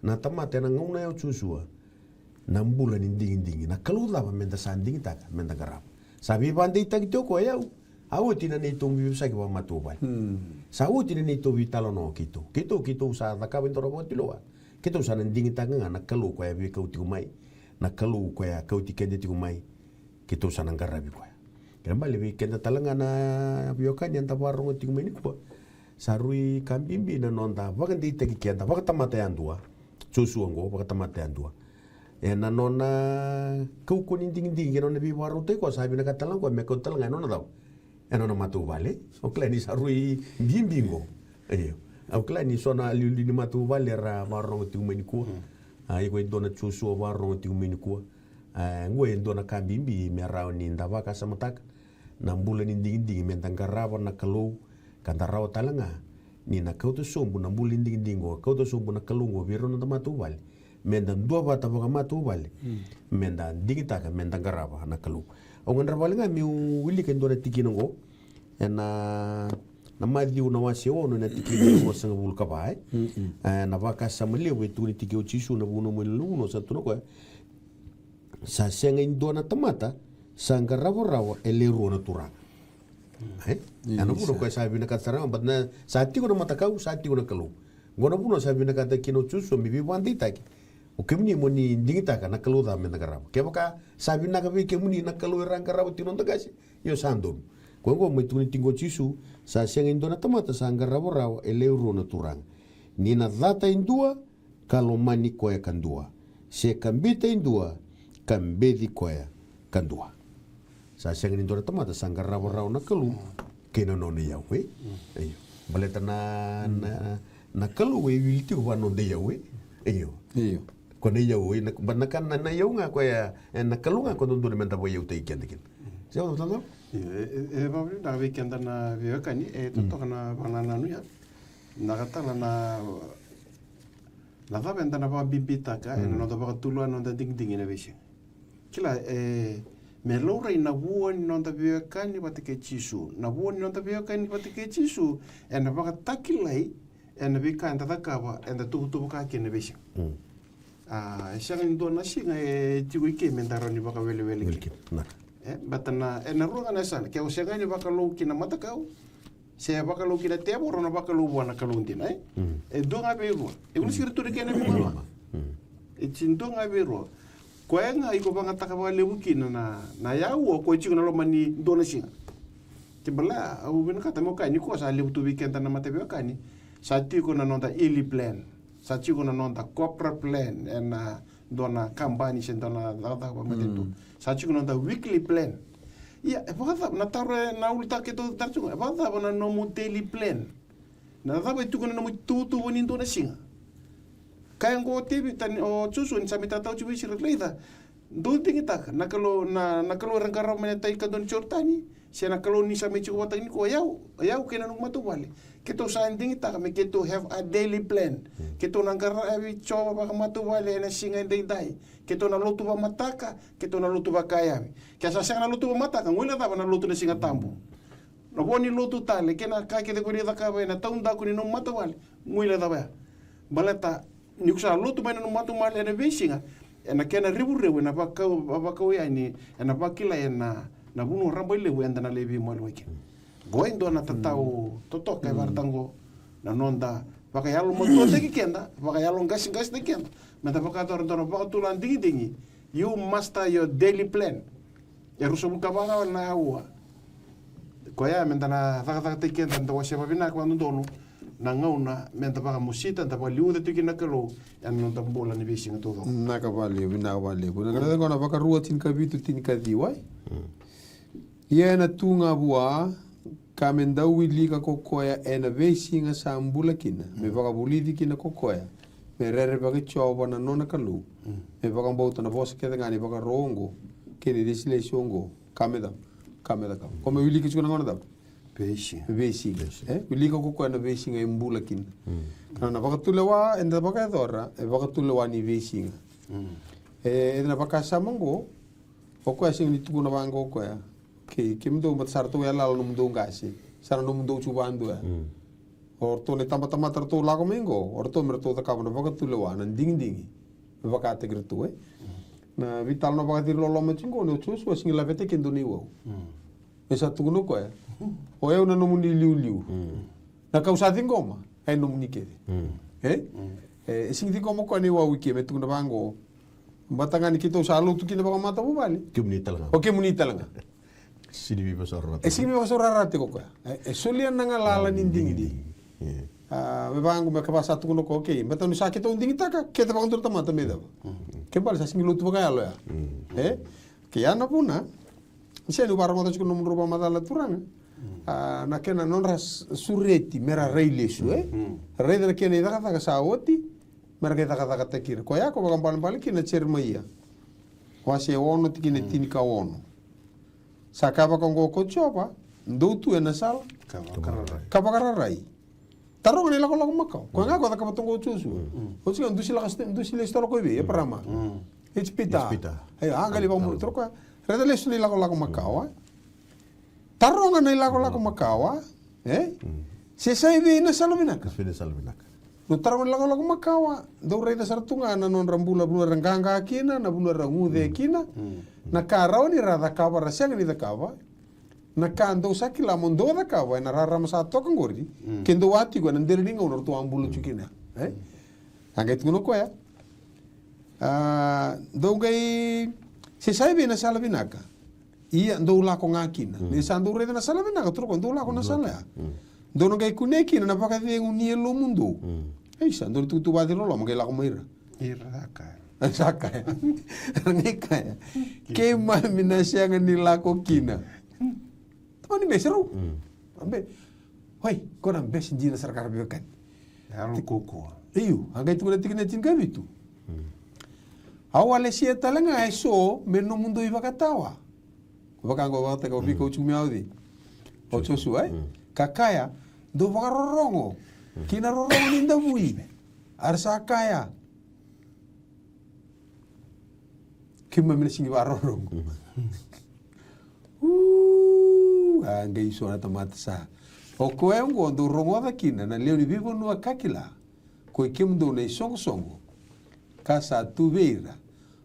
na tamate na ngona yo chusua na bulan ding na kalula ba menda sanding taka menda garap sabi bande itag ko yau awuti na nito sa kiwa matubal. Sa awuti na nito vitalo no kito. Kito sa nakawin toro mo tiloa. Kito sa nandingi tanga nga nakalu ko ya kau tikumay. Nakalu ko ya kau tikende tikumay. Kito sa nanggarabi ko ya. Kaya bali kenda talanga na biokan yan tawarong tikumay ni ko. Sarui kambimbi na nonda wakan di tagi kenda wakatamatayan dua. Susuango wakatamatayan dua. Na nona kau kuning ding kena nabi warote ko sabi na katalang ko me kau talanga nona daw. Ano na matu vale, o klani sarui bimbingo. Ayo. O klani sona liuli ni matu vale ra warong ti umeni ko. Ai ko dona chusu warong ti umeni ko. Ngwe dona kambimbi me rao ni ndawa ka samatak. Na mbula ni ding mentang karawa na kalau kanta rao talanga. Ni na kau to sombu na mbula ding kau to sombu na kalungo biro na matu vale. Mendan dua bata boka matu vale. Mendan digita ka mentang karawa na kalau. O ngandra walinga mi wili ken dona tikinongo na madi una wasi ono na tikinongo sanga bulka bai na vaka samale we tu ni tikio chisu na buno mo luno sa tuno ko sa senga indona tamata sanga rawa ele ruona turanga ano buno ko sabi na katsara but na sa tiko na matakau sa tiko na kalu ngona buno sabi na kata kino chisu mi bibandi taki o kemuni mo ni dingita ka nakalu da men nagarabo ke baka sabi na kabi kemuni nakalu rang karabo tinon tagasi yo sandom kongo mo tuni tingo chisu sa siang indona tamata sa ngarabo raw eleuro na turang ni na data indua kalomani koya kandua se kambita indua kambedi koya kandua sa siang indona tamata sa ngarabo raw nakalu kenono ni yawe ayo baleta na kalu we wilti ko de yawe ayo kone yau banakan na yau nga ko ya na kalunga ko ndu menta bo yau te kendikin sio tando ba na weekend na viokani to kana banana nu ya na kata na va benda na ba bibita ka no da ba tulo no da ding na vesi kila me lora ina buoni no da viokani batike chisu na buoni no da viokani batike chisu na ba takilai na vika enda takaba enda tu ka kene vesi siya nga doon na siya nga tigoy ke mentaro ni baka wele ki batana na ruga na sana kaya siya nga ni baka lo kinamatakaw siya baka lo kinatebo ro na baka lo buwan na kaluntin do nga biro uno sirto ni kena bima ichindo nga biro kwa nga iko banga takaba lebukin na yawo ko chigo na lo mani doon na siya kibala au bina kata mo kani ko sa lebu tu weekend na matebyo kani sa tiko na nonta ili plan sa chigo na nonta corporate plan na dona kampani sen dona data ba matetu sa chigo nonta weekly plan ya baka na tare na ulta ke to tarchu baka na no mo daily plan na daba itu na mo tutu woni dona singa kaya ngo tibi tan o chusu ni samita tau chubi sir leida do tingita nakalo rangkara menetai ka don chortani sia nakalo ni sami chigo watang ni ko yau kena nung matubali kito sa ending ita kami kito have a daily plan kito nangkara abi choba baka matubali na singa dai kito na lutu ba mataka kito na lutu ba kaya kaya sa na lutu ba mataka ngula ta na lutu na singa tambo no boni lutu tale kena ka kete ko rida ka na taunda ko ni no matubali ngula ta ba balata ni kusa lutu ba no matubali na bisinga ena kena ribu rewe na bakau ya ni ena bakila ena na bunu rambo ile wenda na lebi mo lweke goindo na tatau toto ka bartango na nonda baka yalo mo to te kenda baka yalo ngas te kenda meta baka tor baka tulan dingi you master your daily plan ya ruso buka banga na awa ko ya menta na taka te kenda ndo wase babina kwa ndono na ngauna menta baka musita nda liu de tukina kalo yan no tambola ni bisinga todo na ka vale na vale kuna kada kona baka rua tin ka bitu tin ka diwai ia na tunga bua ka mendau wili ka kokoya ena vesinga sa ambula kina me baka bulidi kina kokoya me rere baka choba na nona kalu me baka bauta na bosa keda ngani baka rongo kini desile shongo kameda ka kome wili ki chukuna ngona da Vesi, wili ka kokoya na vesinga imbula kina kana baka tulewa enda baka dora baka tulewa ni vesinga na baka samango kokoya sing ni tukuna bango kokoya ke mdo mat sarto ya lalo mdo ngasi sarano mdo chubandu ya orto ne tamba tarto lago mengo orto merto ta kabana baka tulewa na ding baka te grtu na vital no baka tirlo lo machingo no chusu sing la vete kendo ni wo esa tukuno ko ya o eu na no muni liu na kausa ngoma ai no muni kede sing di como ko ni wo wiki metu na bango batangani kito salu tu kina baka mata bubali ke muni talanga sini bi basora sini bi basora rate ko solian nanga lala ninding di me bangu me kabasa tu kuno ko ke mata no sakito nding taka ke ta bangu tamata me da ke bal sa singi lutu baka ya ke ya na puna se no barmo to kuno mruba madala turanga na kena non ras sureti mera reilesu rei da kena ida ka sa oti mera ke taka tekir ko ya ko baka bal kina chermaia wase ono tikine tinika ono sakaba kongo ko chopa ndo tu ena sala kabakararai tarong ni lako makau ko nga ko ta kapatongo chusu o sila ndusila storo ko be parama hpita ay angali ba mu troko redale suni lako makau tarong ni lako makau se sai be na salminaka no tarong lako makau do rei da sartunga na non rambula bulu ranganga kina na bulu rangude kina na karao ni rada kawa rasang ni da kawa na kando sakila mondo da kawa na rara masa to kangori kendo wati go na nderi ngo no to ambulu chukina angai tuno ko ya do gai se sai be na sala binaka ia ndo la ko ngakina ni sandu re na sala binaka tro ko ndo la ko na sala do no gai kuneki na paka de uni lo mundo ai sandu tu ba de lo mo gai la ko mira iraka saka nika ya ke mina sianga ni lako kina tani besero ambe hoi kona bes jina sarkar bekan halo koko iyo angai tu tikina tinga bitu awale sia talanga eso meno mundo iba katawa bakango bata ko biko chumi audi ocho suai kakaya do bagarorongo kina rorongo ninda bui arsa kaya kima mina singi warorong angai so na tamata sa o ko e ngo ndo rongo da kina na leo ni vivo no akakila ko kimdo nei songo kasa tu veira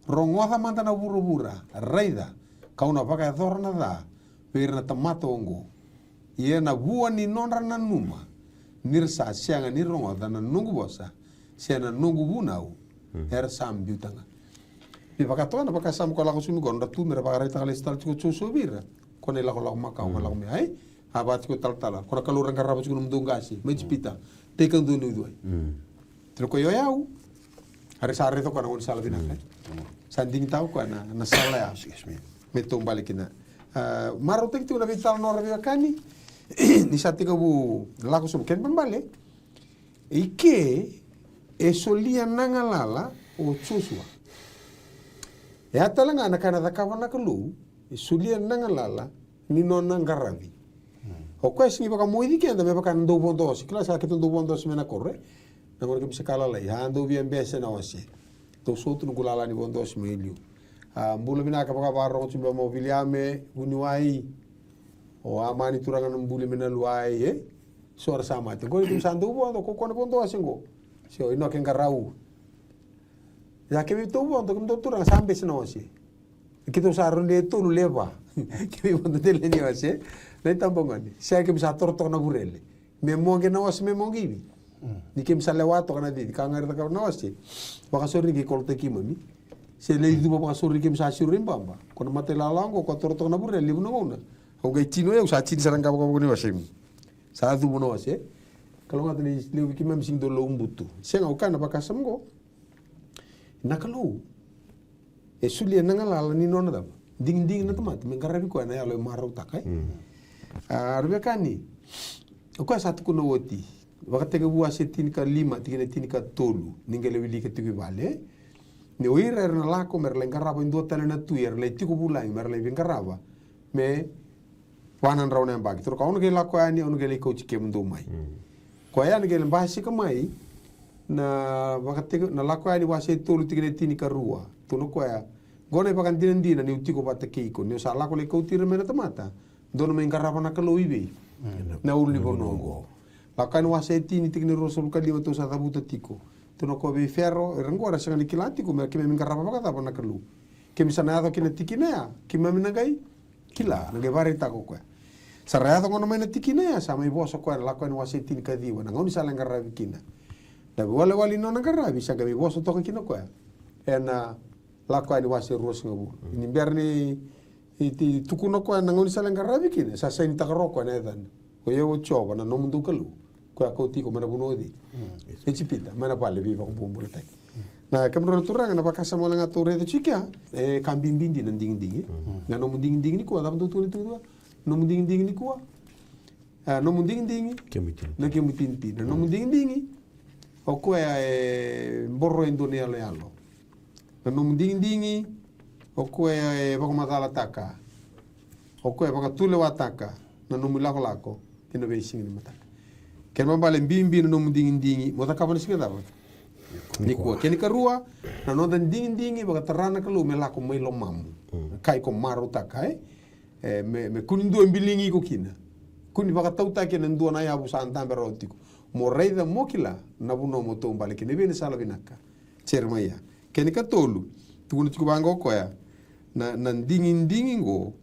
rongo da manda na burubura raida kauna paka dorna da veira na tamata ongo ie na bua ni nonra na numa nirsa sianga ni rongo da na nungu bosa siana nungu bunau sam biutanga Di pakatona paka sam ko lako sumi gonda tu mera paka reta kalestal chiko choso bira kone lako makau lako me ai abat ko tal kora kalurang karaba chiko mdungasi mejpita tekang dunu duai tro ko yoyau hari sare to kana on sala bina sanding tau ko na sala ya metom balikina maro tek tu na vital no rabi kani ni satika bu lako sum ken pambale ike esolia nangalala o chosua ya talanga na kana da kawana kalu sulia nangalala ni nona ngaravi o kwesi ni baka moidi ke anda me baka ndo bondos kila sa ketu ndo bondos mena korre na ngor ke bisa kala lai ha ndo bien bese na wase to sotu no gulala ni bondos melio mbulo mina ka baka baro chimba mo viliame uniwai o amani turanga mbule mena luai sor sama te ko dum sandu bondo ko kono bondos ngo sio ino ke ngarau Ya kemi to bon to kem to turang sampai senosi. Kita usaharon dia tu leva. Kemi bon to le ni wase. Lai tambongan. Saya kemi sa torto na burele. Me monge na was me mongi. Ni kemi sa lewato kana di kangar ta na wase. Baka sorry ki kolte ki mami. Se le du baka sorry kemi sa surim bamba. Kono mate lalango ko torto na burele libu na. Au ga chino ya usa chin sarang ka ko ni wase. Sa du mo na wase. Kalau nggak tadi lewi kima msing dolo umbutu. Saya nggak ukana baka samgo. Nakalu. Sulia nangalala ni nona dam. Ding na tamat. Mengkarabi ko na yalo marau takai. Arbe kani. Ko satu kuno woti. Wakati ke buah setin ka 5, tin ka 3. Ninggale wili ka tiku bale. Ni oira na lako mer lengkaraba indo tale na tuir le tiku bulai mer le lengkaraba. Me wanan rauna yang bagi. Terus kau nge lako ani onu gele ko chike mndo mai. Ko ya nge bahasi ka mai na wakati na lako ani wase tolu tigene tini ka rua. Tuno ko ya gone pakan dina ni utiko bata keiko. Ni sa lako le ko tira mena tamata. Dono me lengkaraba na kalo ibe. Na uli bonongo. Lakan wase tini tigene rosol ka 5 sa tabuta tiko. Tuno ko be ferro rengora sanga nikilati ko me kime lengkaraba baka ta na kalu. Kime sanado kine tikinea kime minagai kila nage barita ko ko. Saraya to ngono mena tikinea sama ibo so ko la ko wase tini ka diwa na ngoni sala ngarabi kina. Da wale no ngarabi sanga ibo so to kina ko. Ena la ko ani wase ros ngabu. Ini berni iti tukuno ko na ngoni sala ngarabi kina sa sa ni takaroko na edan. Ko yo choba na no mundu kalu. Ko ako ti ko mana bunodi. Ecipita mana pale viva ko bumbul tai. Na kamro turang na pakasa mo lang ature de chika kambing bindi nan ding. Na no munding ni ko da tu tu. No munding ni ko. No munding Kemitin. Na kemitin. No munding o ko borro indonesia le allo. Na no munding o ko bako matala taka. O ko baka tule wataka. Na no mulako lako. Kino be sing ni mata. Kena balen bimbi no mundingi mo ta kapan singa dapat ni ko keni karua na no dan dingi baka terana kalu melako mai lo mamu kai ko maru ta kai me kunindu embilingi ko kina kuni baka tauta ke ndu na ya bu santa berotiko mo reida mokila na buno mo to mbale kene bene sala binaka cermaya keni ka tolu tukunu tiku bango ko ya na dingi go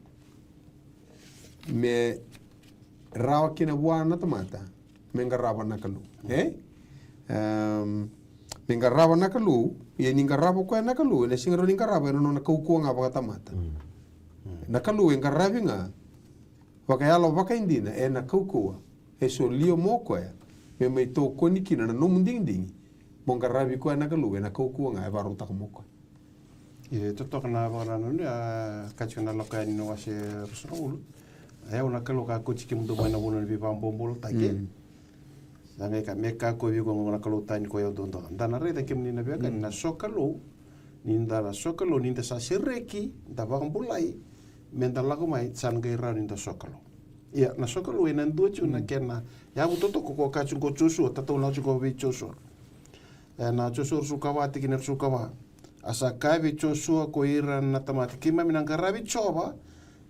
me rawa kina buana tamata mengaraba na kalu mengaraba na kalu ye ningaraba ko na kalu ne singaro ningaraba no na kuku nga baka tamata na kalu engarabi nga baka yalo baka indina na kuku so lio moko ya me mai to konikina na no munding mongarabi ko na kalu na kuku nga baru tak moko ye toto kana bana no ya kachuna lokani no wase rusul una kalu ka kuchiki mdo bana bono bi bambol tage Dame ka meka ko vigo ngona kalo tani ko yodondo. Dana re da kimni na beka na sokalo ninda la sokalo ninda sa sireki da bambulai menda lago mai sangai ra ninda sokalo. Ya na sokalo ina nduchu na kena ya butoto ko ka chungo chusu tato na chugo vi chusu. Na chusu sukawati kiner sukawa. Asa kavi chusu ko ira na tamati kima minangarabi choba.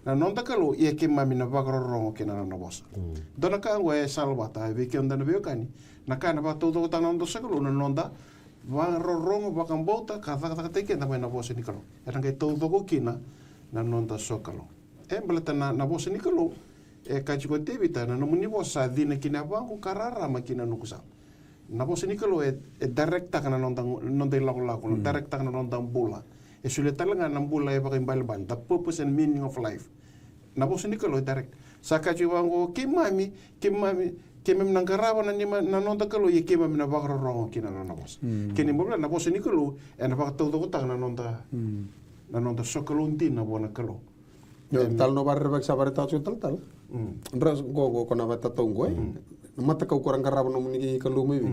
Na nonda kalu ia ke mami na bagro rongo ke na bosa. Dona ka ngwe salvata ve ke onda na kani. Na kana ba todo ta nonda sakalu na nonda va rongo ba kan bota ka ta te ke na na bosa ni kalu. Era ke todo ko kina na nonda sokalo. Embleta na bosa ni kalu ka chiko debita na no muni bosa dina kina bangu karara makina no kusa. Na bosa ni kalu directa kana nonda lago directa kana nonda bula. Sulit talaga ng bulay pa kayong the purpose and meaning of life. Napos ni kalo direct. Saka chiwango kimami nang karawan na nonda kalo ye kimami na bakro rongo kina na napos. Kini mula napos ni kalo na bakatuto ko tang na nonda sokalunti na buwan kalo. Tal no barre bak sabar ta tal. Ndras go ko na bata tongo mata ka kurang karawan no muni kalo mai.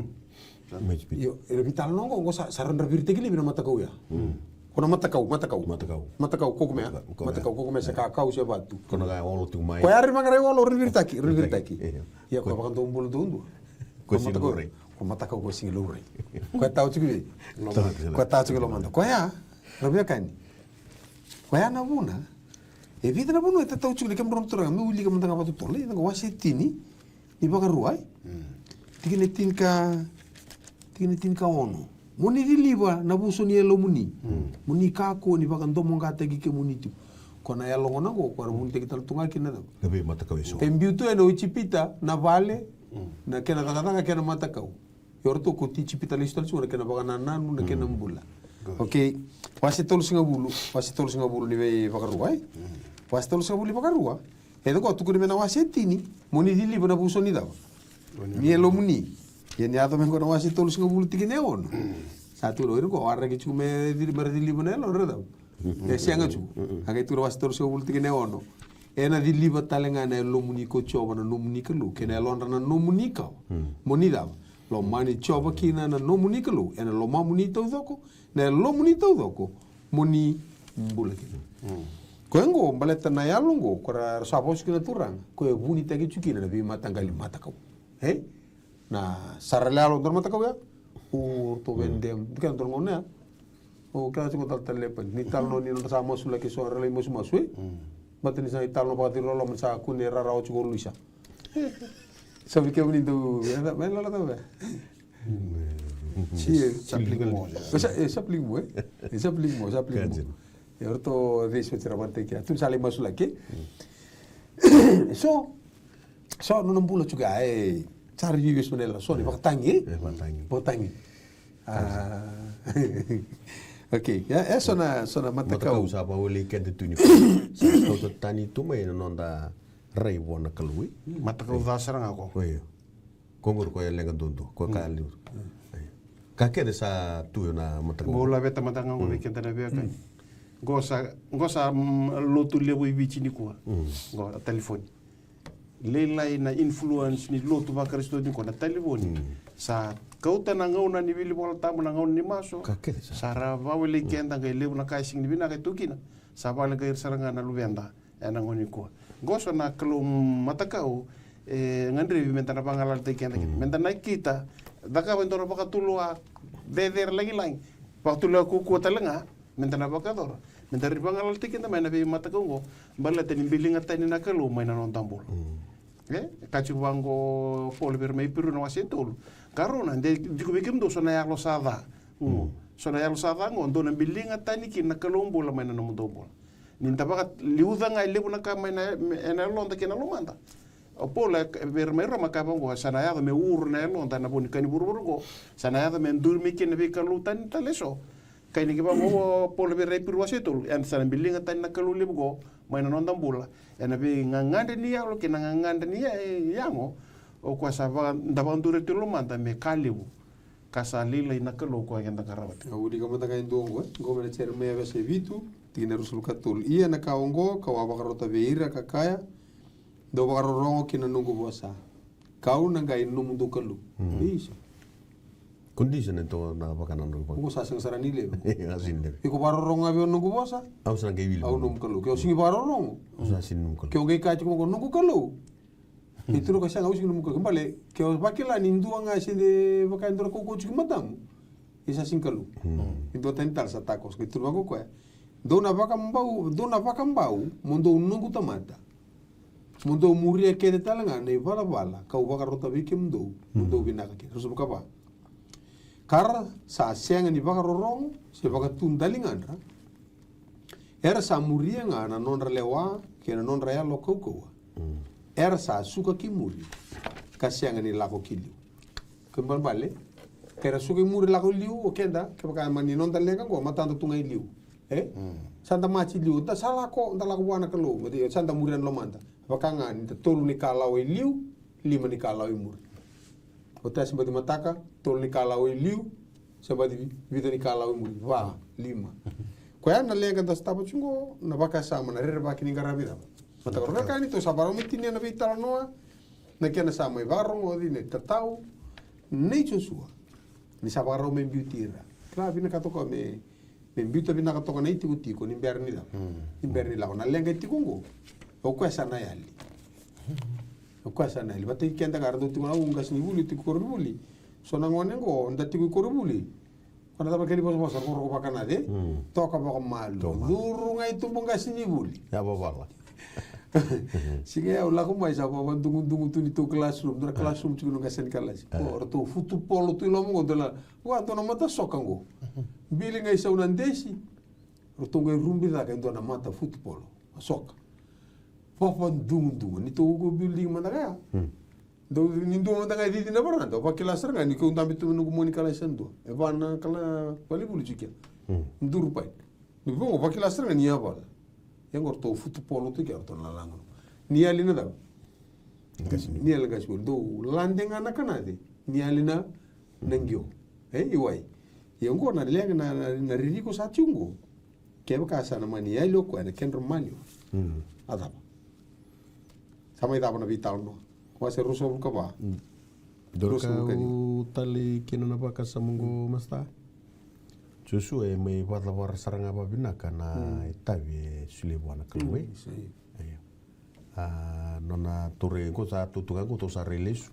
Yo vital no go saran rabirte kili bina mata ka ya. Kono matakau koko me se kakau se batu Kono ga olo tu mai ko yari mangare olo rivirtaki ya ko bakan to mbulu dundu ko singore ko matakau ko singore ko tau chigi lo manda ko ya rabia kani ko ya na buna e vida na buna tau chigi ke mbron tura me uli ke manda ka batu tole ngo wase tini ni baka ruai tigine tin ka ono Moni diliva na buso ni elo muni. Muni kako ni baka ndomo ngata ki ke muni tu. Kona ya longo nango kwa muni te kita tunga kina da. Gabe matakau iso. Tembiutu eno ichipita na vale na kena takataka kena matakau. Yorto ko ti chipita listo na kena baka nananu na kena mbula. Okay, wasi tolu singa bulu ni ve bakarua eh. Wasi tolu singa bulu bakarua. Edo ko tukuri mena wasi tini muni diliva na buso ni da. Ni elo muni. Yeni ato mengo na wasi tolu singa bulu tiki neon. Satu lo ko arra ki chume diliva na elo reda. Sianga chu. Agai tu wasi tolu singa bulu tiki neon. Ena diliva talenga na elo muni ko choba na no muni ka lu. Kena elo na no muni ka. Muni da. Lo mani choba kina na no muni ka lu. Ena lo ma muni tau doko. Na lo muni tau doko. Muni mbula kina. Koengo baleta na yalongo kora sapos kina turang. Koe buni tagi chukina na bi matangali matakau. Eh? Na saralalo dor matakau ya. To vendem. Bukan dor ngone. O kaya siko tal telepan. Ni tal no ni no sama sula ke so rele mo sumasui. Batani sa tal no pati rolo man sa kune rara o chugo luisa. Sabi ke buni do. Men la ta. Sí, s'applique mo. S'applique mo. S'applique mo. E orto reso tira mate que tu sale masula ke. So non bulo juga cari vive sonella so ni batangi. Batangi. Okay, ya sona matakau sa pa wali ke de tuni. Sa tani tu mai non da rei bona kalui. Matakau da sarang ako. Oyo. Kongor ko lenga dondo ko kali. Ka ke de sa tu na matakau. Bola beta matanga ngome kenta na bia kai. Gosa lotu lewo ibichi ni kuwa. Go telefoni. Lelai na influence ni lotu ba Kristo ni ko na telefoni. Sa kauta na ngauna ni bili bola tamu na ngauna ni maso. Sara wawele kenda ngai lewo na kaising ni bina kai tukina. Sa wale kai saranga na luvenda ena ngoni kuwa. Gosa na kalo matakau ngandri mentana pangalal te kenda. Mentana kita daka vendora baka tulua deder lagi lang. Waktu lu aku kuat lenga mentana bakador. Mentari pangalal te kenda maina be matakongo. Bala teni bilinga tani na kalo maina non tambol. Kacu wango pole bermai piru na wasentol. Karona de dikubikim do sona ya lo sada. Sona ya lo sada ngondo na bilinga tani kin na kalo bola maina no mundo. Ninta bakat liuda ngai lebu na ka maina ena londa kena lomanda. Opola bermai roma ka bango sana ya me urna londa na boni kani burburgo. Sana ya me ndurmi kin be kalo tani taleso. Kaini ke bango pole bermai piru wasentol. En sana bilinga tani na kalo lebu maina non tambula. Ena be ngangande ni ya lo kena ngangande ni yango. O kwa sava ndabandure tu lomanda me kalibu. Kasa lila ina kalo ko agenda karawat. Udi kama taka indongo ngome na cer me ave vitu tina rusul katul. Ia na kaongo kawa bakarota veira kakaya. Do bakarorongo kina nungu bosa. Kau na ngai numu do kalu. Isso. Condition ento na bakana no Ngo sa sing sarani le. Asin le. Iko barorongo ave nungu bosa. Au sa ngai wil. Au nungu kalu. Kau singi barorongo. Sa sin num kal. Kau ngai kaci ko nungu kalu. Itu lo kasih ngau sing nungu kalu. Kembali kau bakila nindu anga sinde bakai ndoro ko chiki matam. Isa sing kalu. Itu tental sa takos ke turba ko ko. Dona vaca mbau mundo nungu tamata. Mundo muria ke de talanga ne bala kau baka rota biki mundo binaka ke. Terus buka ba. Kar sa siang ni baka rorong se baka tundalingandra. Era sa muria nga na non relewa ke na non rea lo kau. Era sa suka ki muri. Kasiang ni lako kiliu. Kembal bale. Kera suka muri lako liu o kenda ke baka mani non talenga ko matando tungai liu. Santa machi liu ta sala ko ta lako wana kalo ngati santa murian lo manda. Bakanga ni tolu ni kalau liu, 5 ni kalau muri. Ota sebati mataka, tolu ni kalau liu, sebati vida ni kalau muri. Wah, 5. Koya na lega da stapa chungo na baka sama na rere baki ni garabida. Mataka raka ni to sabaro mitini na vitala noa. Na kena sama i varong o dine tatau nei chosua. Ni sabaro me beautyra. Kla vina katoka me beauty vina katoka nei tiko ni berni da. Ni berni la na lenga tikungo. O kwesa na yali. O kwesa na yali. Bata ikenda gardo tiko na ungas ni buli tiko korubuli. So na ngone ngo nda tiko korubuli. Kana taba keli bos bos ko baka na de. Toka baka malu. Duru ngai tu bungas ni buli. Ya bala. Sige au laku mai sa pa dungu tu ni tu classroom, dura classroom tu nunga sen kalas. Or tu futupolo tu lomo dela. Wa to na mata sokango. Bili ngai sa unandesi. Rotonga rumbi da ka ndo na mata futupolo. Soka. Papa dungu ni tu go building mandaga. Do ni ndo mandaga di na baranda. Pa kelas nga ni ko ndambi tu nungu moni kalas ndo. E vana kala pali bulu chikia. Nduru pai. Ni bongo pa kelas nga ni abal. Yang orto futupolo tu ke orto lalango ni alina da ni alga sibul do landing ana kanade ni alina nangyo iwai yang na lenga na ririko sa chungo ke ba sana mani alo ko na ken romanio adapa samai da na vital no wa se ruso ka ba Dorka tali kino na baka sa mungo masta. Susu may wadawar saranga ba binaka na itabi sulibuana kalwe. Nona ture ko sa tutuga ko to sa release.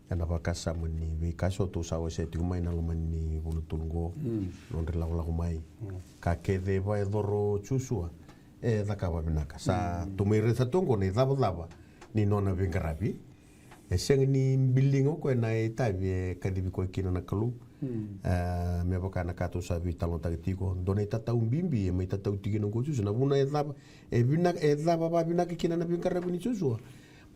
Yana baka sa mani we kaso to sa wase ti mai na mani bulutulgo. Non relaw la mai. Ka kede ba doro susua. Daka ba binaka sa tumire sa tongo ni daba ni nona bingarabi. Seng ni building ko na itabi kadibi ko kino na kalu. Me boka na kato sa vitalon tagtiko dona tata umbimbi me tata utigino ko susu na buna edaba ba bina ke kina na binkara bini susu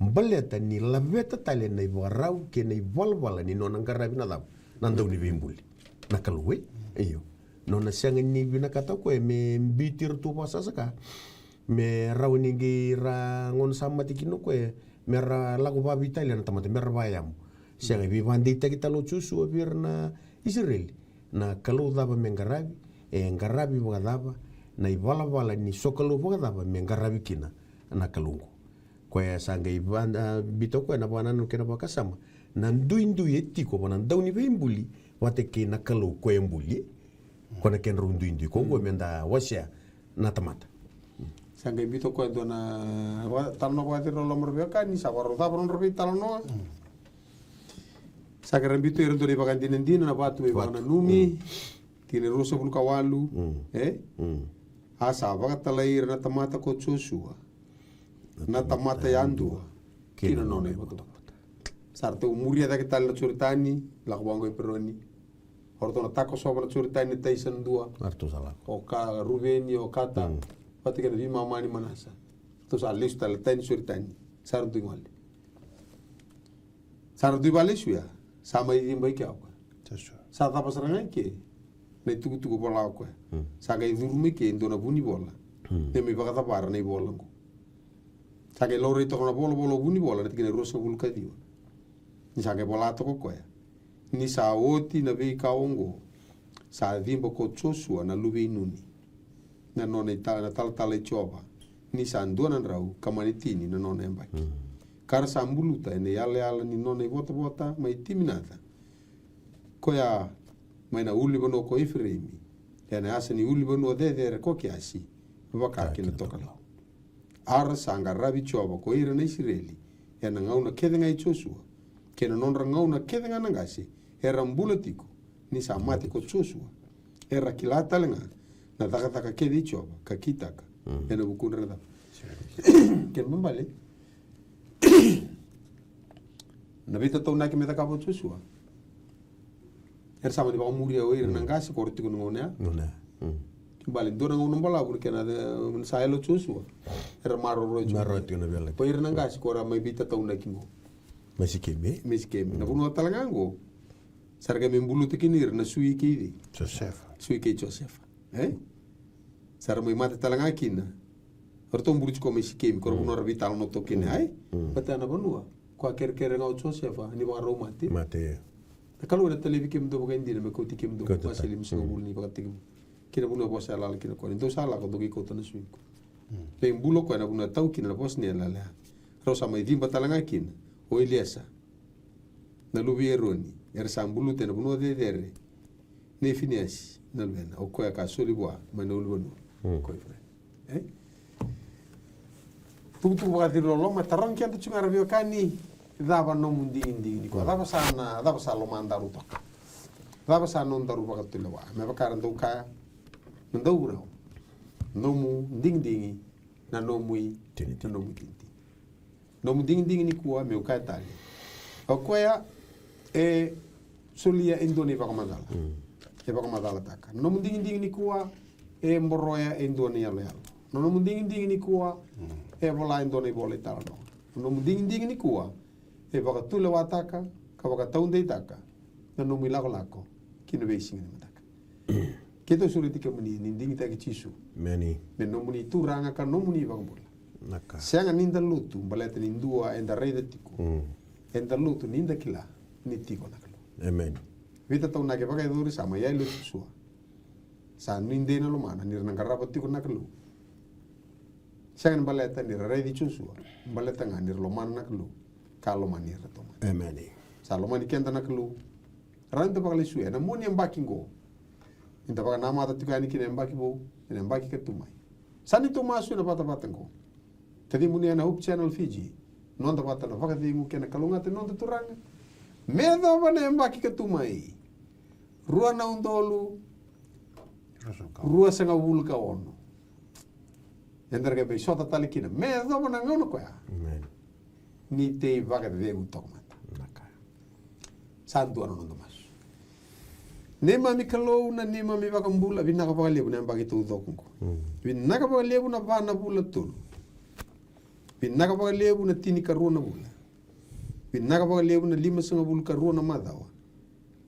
mbaleta ni laveta tale na ibarau ke na ivalvala ni nona ngara bina dab nanda uni bimbuli na kalwe iyo nona siang ni bina kata ko me bitir tu pasasaka me rawni gi ra ngon sama tikino ko me ra lagu ba vitale na tamate me bayam siang bi bandita kita lo susu birna Israel na kalau daba mengarabi ngarabi mga daba na iwala ni sokalo mga daba mengarabi kina na kalungo kaya sanga ibanda bito ko na bana no kena bakasama na ndu etiko bana ndau ni bembuli wate ke na kalau ko embuli ko na ken rundu indu ko go menda wasya na tamata sanga bito ko dona talno ko ati rolo morbe ka ni sabaro daba no robi talno Sakara bito ero dore bagan dinendina na batu e bagana numi tine rosa bulu kawalu asa baga talair na tamata ko chosua na tamata yandua kina nona ibo sarte umuria da kita la churitani la kubango e peroni orto na tako sobra churitani taisan dua arto sala o ka rubeni o kata pati kana vima mani manasa to sa lista la tani churitani sardu ngale sardu balesua sama ini baik apa? Saat apa serangan ke? Na tugu bola aku. Sagai durumi ke indona buni bola. Demi bagata para na bola ko. Sagai lori to na bola buni bola na tigene rosa bulu kadiwa. Ni sagai bola to ko ya. Ni sa oti na be kaongo. Sa dimbo ko chosua na lubi nuni. Na nona ita na tal choba. Ni sa ndona rau kamanitini na nona embaki. Kara sambuluta ene yale ni nona bota mai timinata koya mai na uli bono ko ifremi ene asa ni uli bono de ko kiasi baka kina tokala ara sanga rabi choba ko ira na Israeli ene ngauna kedenga ichosua kena nonra ngauna kedenga nangasi era mbulatiko ni samati ko chosua era kilata lenga na taka kedi choba kakitaka ene bukunra da ken mbale na vita tau naki meta kapo tusua sama di bawah muria oi nangasi korti kuno ngone balik dona ngono bala pun kena saya lo tusua maro rojo tina bela po nangasi kora mai vita tau naki mo masih keme na kuno talangango sarga membulu tikinir na sui ki Joseph sar mai mata talangaki na Orton buruch ko mesi kemi kor kuno vital no to kene ai patana banua ko ker ngau Josefa ni ba romati mate kalau ada televi kem do bagai ndina me ko tikem do masih lim so bulni bagai tikem kina buno bosa la kina ko ndo sala ko do ki ko tan suiko le bulo ko na buno tau kina bos ni la la rosa mai dimba talanga kina o Eliasa na lubieroni sambulu tena buno de dere ne finiasi na lena o ko ka solibwa manolo bono ko ifre tutu bagati lolo matarang kian tu cungar bio kani dava no mundi indi ko dava sa lo mandaru to dava sa non daru bagati lo wa me bakaran do ka ndau bro no mu ding na no mui Tini. na no mui tinti no mu ding ni kuwa me ukai tali o koya e solia indone va kamadala e va kamadala taka no mu ding ni kuwa e mboroya indone yalo no mu ding ni kuwa e vola indone vole tala no mu ding ni kuwa e va tule wataka ka va taunde taka na no mu lako kino beising ni mataka keto suri tika muni ni ding taki chisu Meni. me no muni turanga ka no muni va kambola Naka. Sianga ninda lutu baleta nindua enda reida tiku. Enda lutu ninda kila ni tiko nakalo. Amen. Vita tau nake pakai duri sama ya lutu sua. Sa ninde na lumana ni rangarapa tiku nakalo. Sianga baleta ni reidi chusua. Baleta nga ni lomana nakalo. Kalau mani ratoma. Amen. Sa lomani kenda nakalo. Ranta pakali suya na moni ambaki go. Inta pakai nama ata tiku ani kine ambaki bo. Ina ambaki ketumai. Sani tu masu na pata go. Tadi muni ana Hope Channel Fiji. Nonda pata na whakathingu kena kalunga te nonda turanga. Meda wana mbaki katumai. Rua na undolu. Rua sanga wulka ono. Endarga be shota talikina. Meda wana ngono koya. Amen. Ni te whakathingu tokumata. Naka. Santu ano nonda masu. Nema mi kalou na nema mi wakambula. Vinaka wakalebu na mbaki tu udokungo. Vinaka wakalebu na vana bula tulu. Vinaka wakalebu na tini karua na bula. Vinaka wakalebu na lima sanga bulu karua na madawa.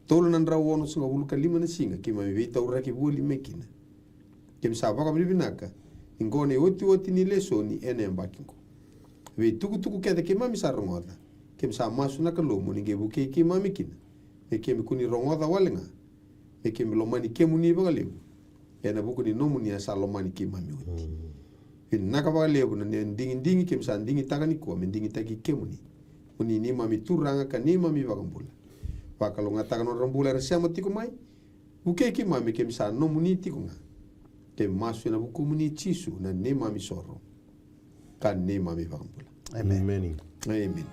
Tolo na ndrau ono sanga bulu ka lima na singa. Kima mi vita uraki buli mekina. Kima sa waka mi vinaka. Ingone oti ni leso ni ene ambakingo. Vi tuku kete kima mi sa rongoda. Kima sa masu na kalomu ni gebu ke kima mikina. E kima kuni rongoda walenga. E kima lomani kemu ni wakalebu. Ena buku ni nomu ni asa lomani kima mi uti. Vinaka wakalebu na ndingi kima sa ndingi taka ni kuwa. Mendingi taki kemu ni. Uni ni mami turanga ka ni mami wakambula. Wakalonga taka no rambula resema tiko mai. Buke ki mami kema sa no muni tiko nga. Kema masu na buku muni chisu na ni mami soro. Ka ni mami wakambula. Amen. Amen.